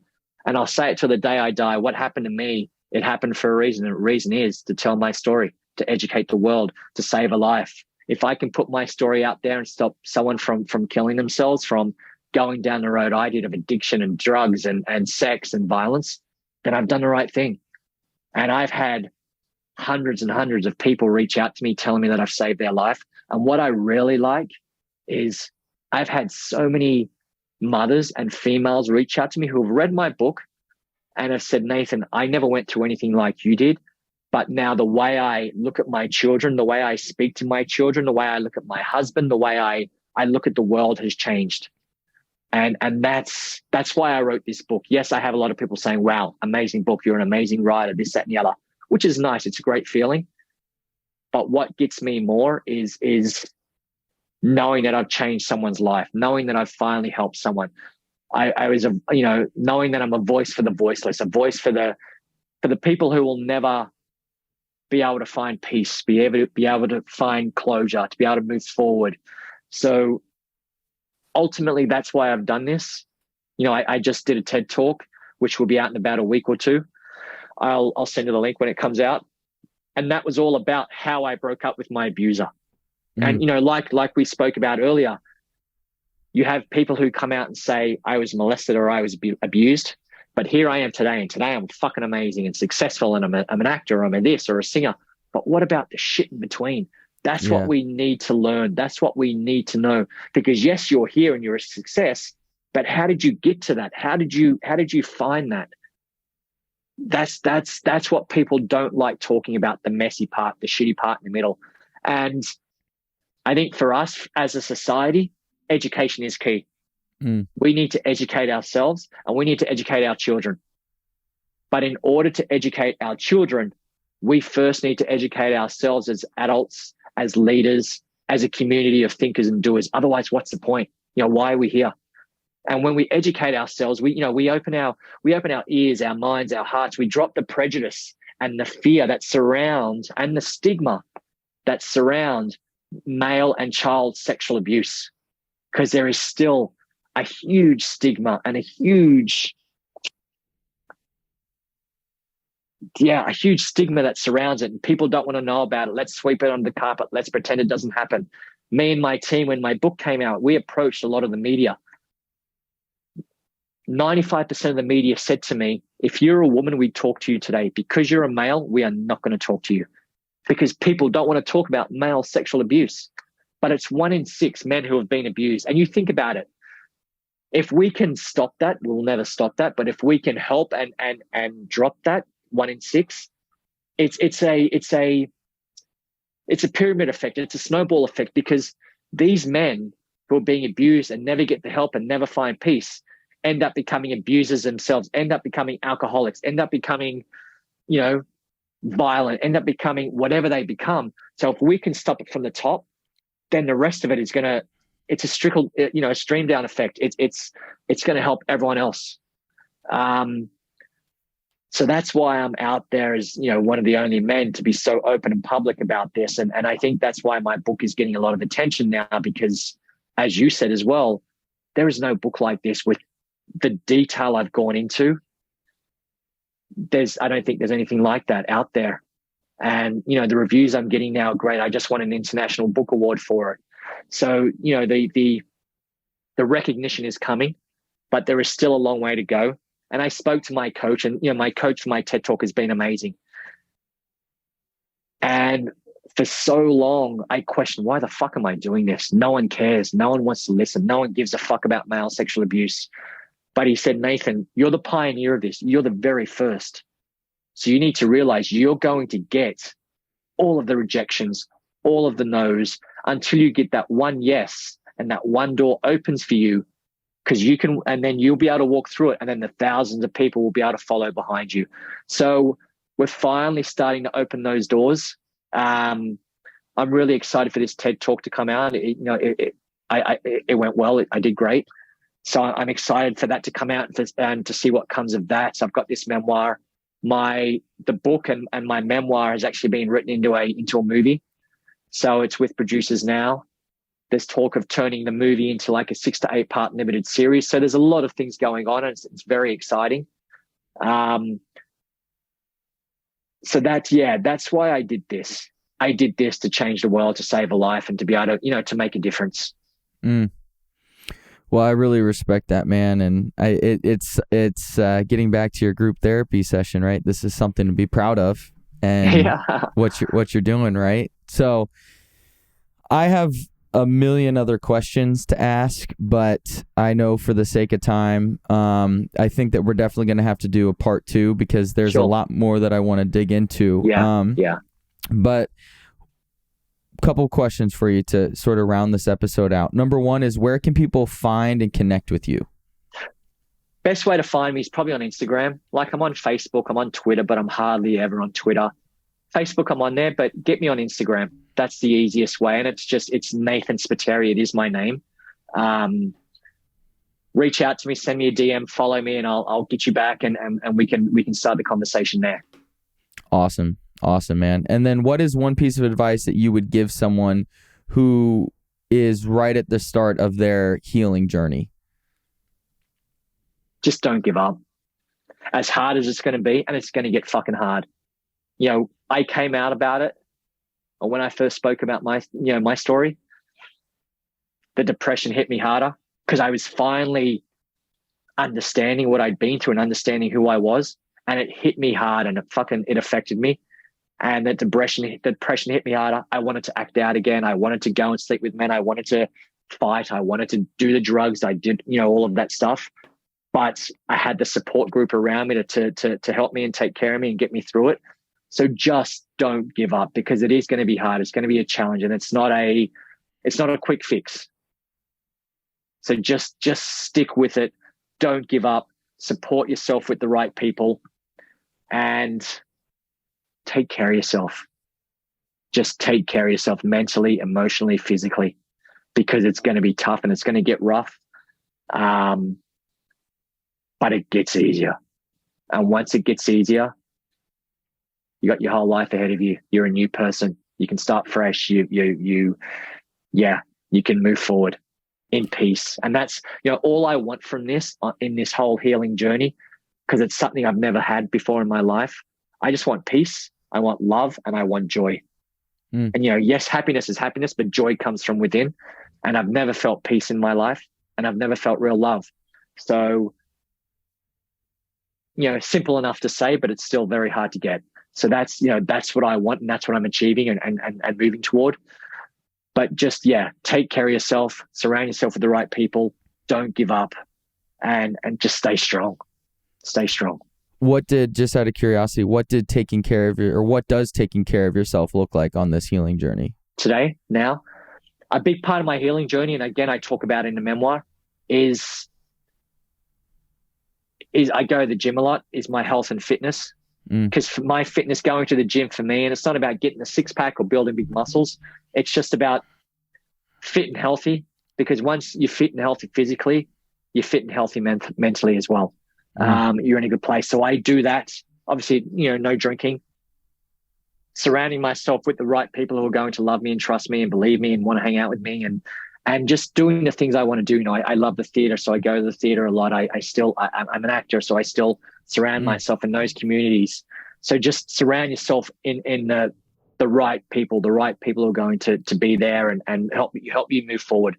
And I'll say it till the day I die. What happened to me, it happened for a reason. And the reason is to tell my story, to educate the world, to save a life. If I can put my story out there and stop someone from killing themselves, from going down the road I did of addiction and drugs and sex and violence, then I've done the right thing. And I've had hundreds and hundreds of people reach out to me telling me that I've saved their life. And what I really like is I've had so many mothers and females reach out to me who have read my book and have said, Nathan, I never went through anything like you did. But now the way I look at my children, the way I speak to my children, the way I look at my husband, the way I look at the world has changed. And that's why I wrote this book. Yes, I have a lot of people saying, wow, amazing book. You're an amazing writer, this, that, and the other, which is nice. It's a great feeling. But what gets me more is knowing that I've changed someone's life, knowing that I've finally helped someone. Knowing that I'm a voice for the voiceless, a voice for the people who will never be able to find peace, be able to find closure, to be able to move forward. So ultimately, that's why I've done this. I just did a TED talk, which will be out in about a week or two. I'll send you the link when it comes out. And that was all about how I broke up with my abuser. And, like we spoke about earlier, you have people who come out and say, I was molested or I was abused. But here I am today, and today I'm fucking amazing and successful, and I'm an actor, or I'm a this or a singer. But what about the shit in between? That's what we need to learn. That's what we need to know. Because yes, you're here and you're a success, but how did you get to that? How did you find that? That's what people don't like talking about, the messy part, the shitty part in the middle. And I think for us as a society, education is key. We need to educate ourselves and we need to educate our children. But in order to educate our children, we first need to educate ourselves as adults, as leaders, as a community of thinkers and doers. Otherwise, what's the point? Why are we here? And when we educate ourselves, we open our ears, our minds, our hearts. We drop the prejudice and the fear that surrounds and the stigma that surround male and child sexual abuse, because there is still a huge stigma and a huge stigma that surrounds it, and people don't want to know about it. Let's sweep it under the carpet. Let's pretend it doesn't happen. Me and my team, when my book came out, we approached a lot of the media. 95% of the media said to me, if you're a woman, we talk to you today. Because you're a male, we are not going to talk to you. Because people don't want to talk about male sexual abuse. But it's 1 in 6 men who have been abused. And you think about it. If we can stop that, we'll never stop that. But if we can help and drop that 1 in 6, it's a pyramid effect. It's a snowball effect, because these men who are being abused and never get the help and never find peace, end up becoming abusers themselves, end up becoming alcoholics, end up becoming, violent, end up becoming whatever they become. So if we can stop it from the top, then the rest of it is it's a a stream down effect. It's going to help everyone else. So that's why I'm out there as, one of the only men to be so open and public about this. And I think that's why my book is getting a lot of attention now, because as you said as well, there is no book like this with the detail I've gone into. I don't think there's anything like that out there. And, the reviews I'm getting now are great. I just won an international book award for it. So, the recognition is coming, but there is still a long way to go. And I spoke to my coach, and, my coach for my TED Talk has been amazing. And for so long, I questioned, why the fuck am I doing this? No one cares. No one wants to listen. No one gives a fuck about male sexual abuse. But he said, Nathan, you're the pioneer of this. You're the very first. So you need to realize you're going to get all of the rejections, all of the no's, until you get that one yes, and that one door opens for you, because you can, and then you'll be able to walk through it, and then the thousands of people will be able to follow behind you. So we're finally starting to open those doors. I'm really excited for this TED Talk to come out. It went well. I did great. So I'm excited for that to come out and to see what comes of that. So I've got this memoir. The book and my memoir has actually been written into a movie. So it's with producers now. There's talk of turning the movie into like a 6 to 8 part limited series. So there's a lot of things going on, and it's very exciting. So that's why I did this. I did this to change the world, to save a life, and to be able to, to make a difference. Well, I really respect that, man. And it's getting back to your group therapy session, right? This is something to be proud of, and what you're doing, right? So I have a million other questions to ask, but I know for the sake of time, I think that we're definitely going to have to do a part 2, because there's a lot more that I want to dig into. But a couple questions for you to sort of round this episode out. Number 1 is, where can people find and connect with you? Best way to find me is probably on Instagram. Like, I'm on Facebook, I'm on Twitter, but I'm hardly ever on Twitter. Facebook, I'm on there, but get me on Instagram. That's the easiest way. And it's Nathan Spiteri. It is my name. Reach out to me, send me a DM, follow me, and I'll get you back, and we can start the conversation there. Awesome, man. And then, what is one piece of advice that you would give someone who is right at the start of their healing journey? Just don't give up. As hard as it's going to be, and it's going to get fucking hard. I came out about it, or when I first spoke about my story, the depression hit me harder, because I was finally understanding what I'd been through and understanding who I was, and it hit me hard, and it affected me. And that depression hit me harder. I wanted to act out again. I wanted to go and sleep with men. I wanted to fight. I wanted to do the drugs. I did, all of that stuff. But I had the support group around me to help me and take care of me and get me through it. So just don't give up, because it is going to be hard. It's going to be a challenge, and it's not a quick fix. So just stick with it. Don't give up. Support yourself with the right people, and take care of yourself. Just take care of yourself mentally, emotionally, physically, because it's going to be tough and it's going to get rough. But it gets easier. And once it gets easier, you got your whole life ahead of you. You're a new person. You can start fresh. You can move forward in peace. And that's, all I want from this, in this whole healing journey, because it's something I've never had before in my life. I just want peace. I want love, and I want joy. And, yes, happiness is happiness, but joy comes from within. And I've never felt peace in my life, and I've never felt real love. So, simple enough to say, but it's still very hard to get. So that's what I want, and that's what I'm achieving and moving toward. But just, take care of yourself, surround yourself with the right people, don't give up, and just stay strong. Stay strong. Just out of curiosity, what does taking care of yourself look like on this healing journey? Today, now, a big part of my healing journey, and again, I talk about in the memoir, is is I go to the gym a lot, is my health and fitness. Because for my fitness, going to the gym for me, and it's not about getting a six pack or building big muscles. It's just about fit and healthy, because once you're fit and healthy physically, you're fit and healthy mentally as well. You're in a good place. So I do that. Obviously, no drinking, surrounding myself with the right people who are going to love me and trust me and believe me and want to hang out with me, and just doing the things I want to do. I love the theater, so I go to the theater a lot. I'm an actor, so I still surround myself in those communities. So just surround yourself in the right people who are going to be there and help you move forward.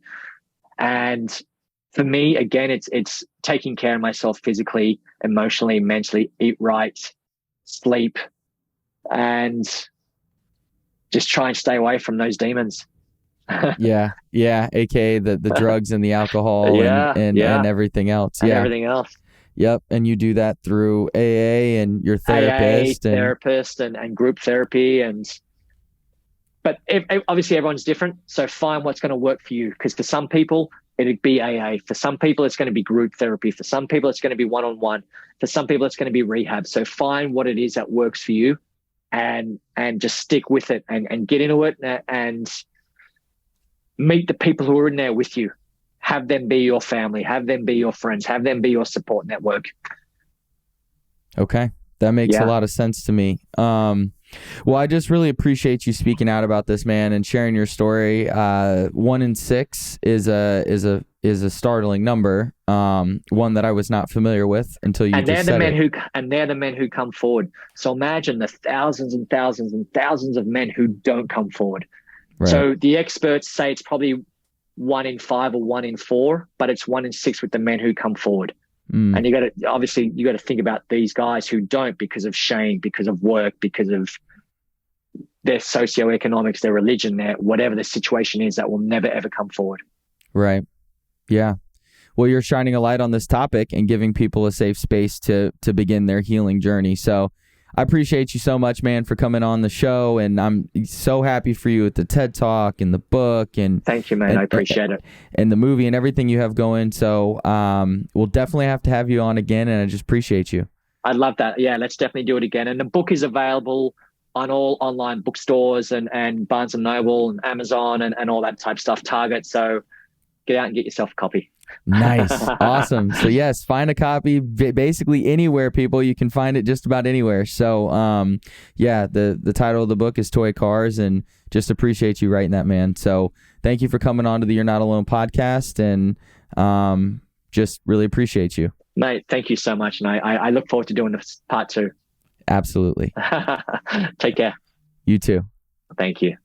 And for me, again, it's taking care of myself physically, emotionally, mentally, eat right, sleep, and just try and stay away from those demons. Yeah. AKA the drugs and the alcohol and everything else. And everything else. Yep. And you do that through AA and your therapist. And group therapy. But obviously everyone's different. So find what's going to work for you. Because for some people, it'd be AA. For some people, it's going to be group therapy. For some people, it's going to be one-on-one. For some people, it's going to be rehab. So find what it is that works for you and just stick with it and get into it and meet the people who are in there with you. Have them be your family. Have them be your friends. Have them be your support network. Okay. That makes a lot of sense to me. Well, I just really appreciate you speaking out about this, man, and sharing your story. 1 in 6 is a startling number. One that I was not familiar with until you just said it. And they're the men who come forward. So imagine the thousands and thousands and thousands of men who don't come forward. Right. So the experts say it's probably 1 in 5 or 1 in 4, but it's 1 in 6 with the men who come forward. And you got to think about these guys who don't, because of shame, because of work, because of their socioeconomics, their religion, their whatever the situation is, that will never ever come forward. Right. Yeah. Well, you're shining a light on this topic and giving people a safe space to begin their healing journey. So I appreciate you so much, man, for coming on the show, and I'm so happy for you at the TED Talk and the book. And thank you, man. I appreciate it. And the movie and everything you have going. So we'll definitely have to have you on again, and I just appreciate you. I'd love that. Yeah, let's definitely do it again. And the book is available on all online bookstores and Barnes & Noble and Amazon and all that type stuff, Target. So get out and get yourself a copy. Nice. Awesome. So yes, find a copy basically anywhere, people. You can find it just about anywhere. So the title of the book is Toy Cars, and just appreciate you writing that, man. So thank you for coming on to the You're Not Alone podcast, and just really appreciate you. Mate, thank you so much. And I look forward to doing this part 2. Absolutely. Take care. You too. Thank you.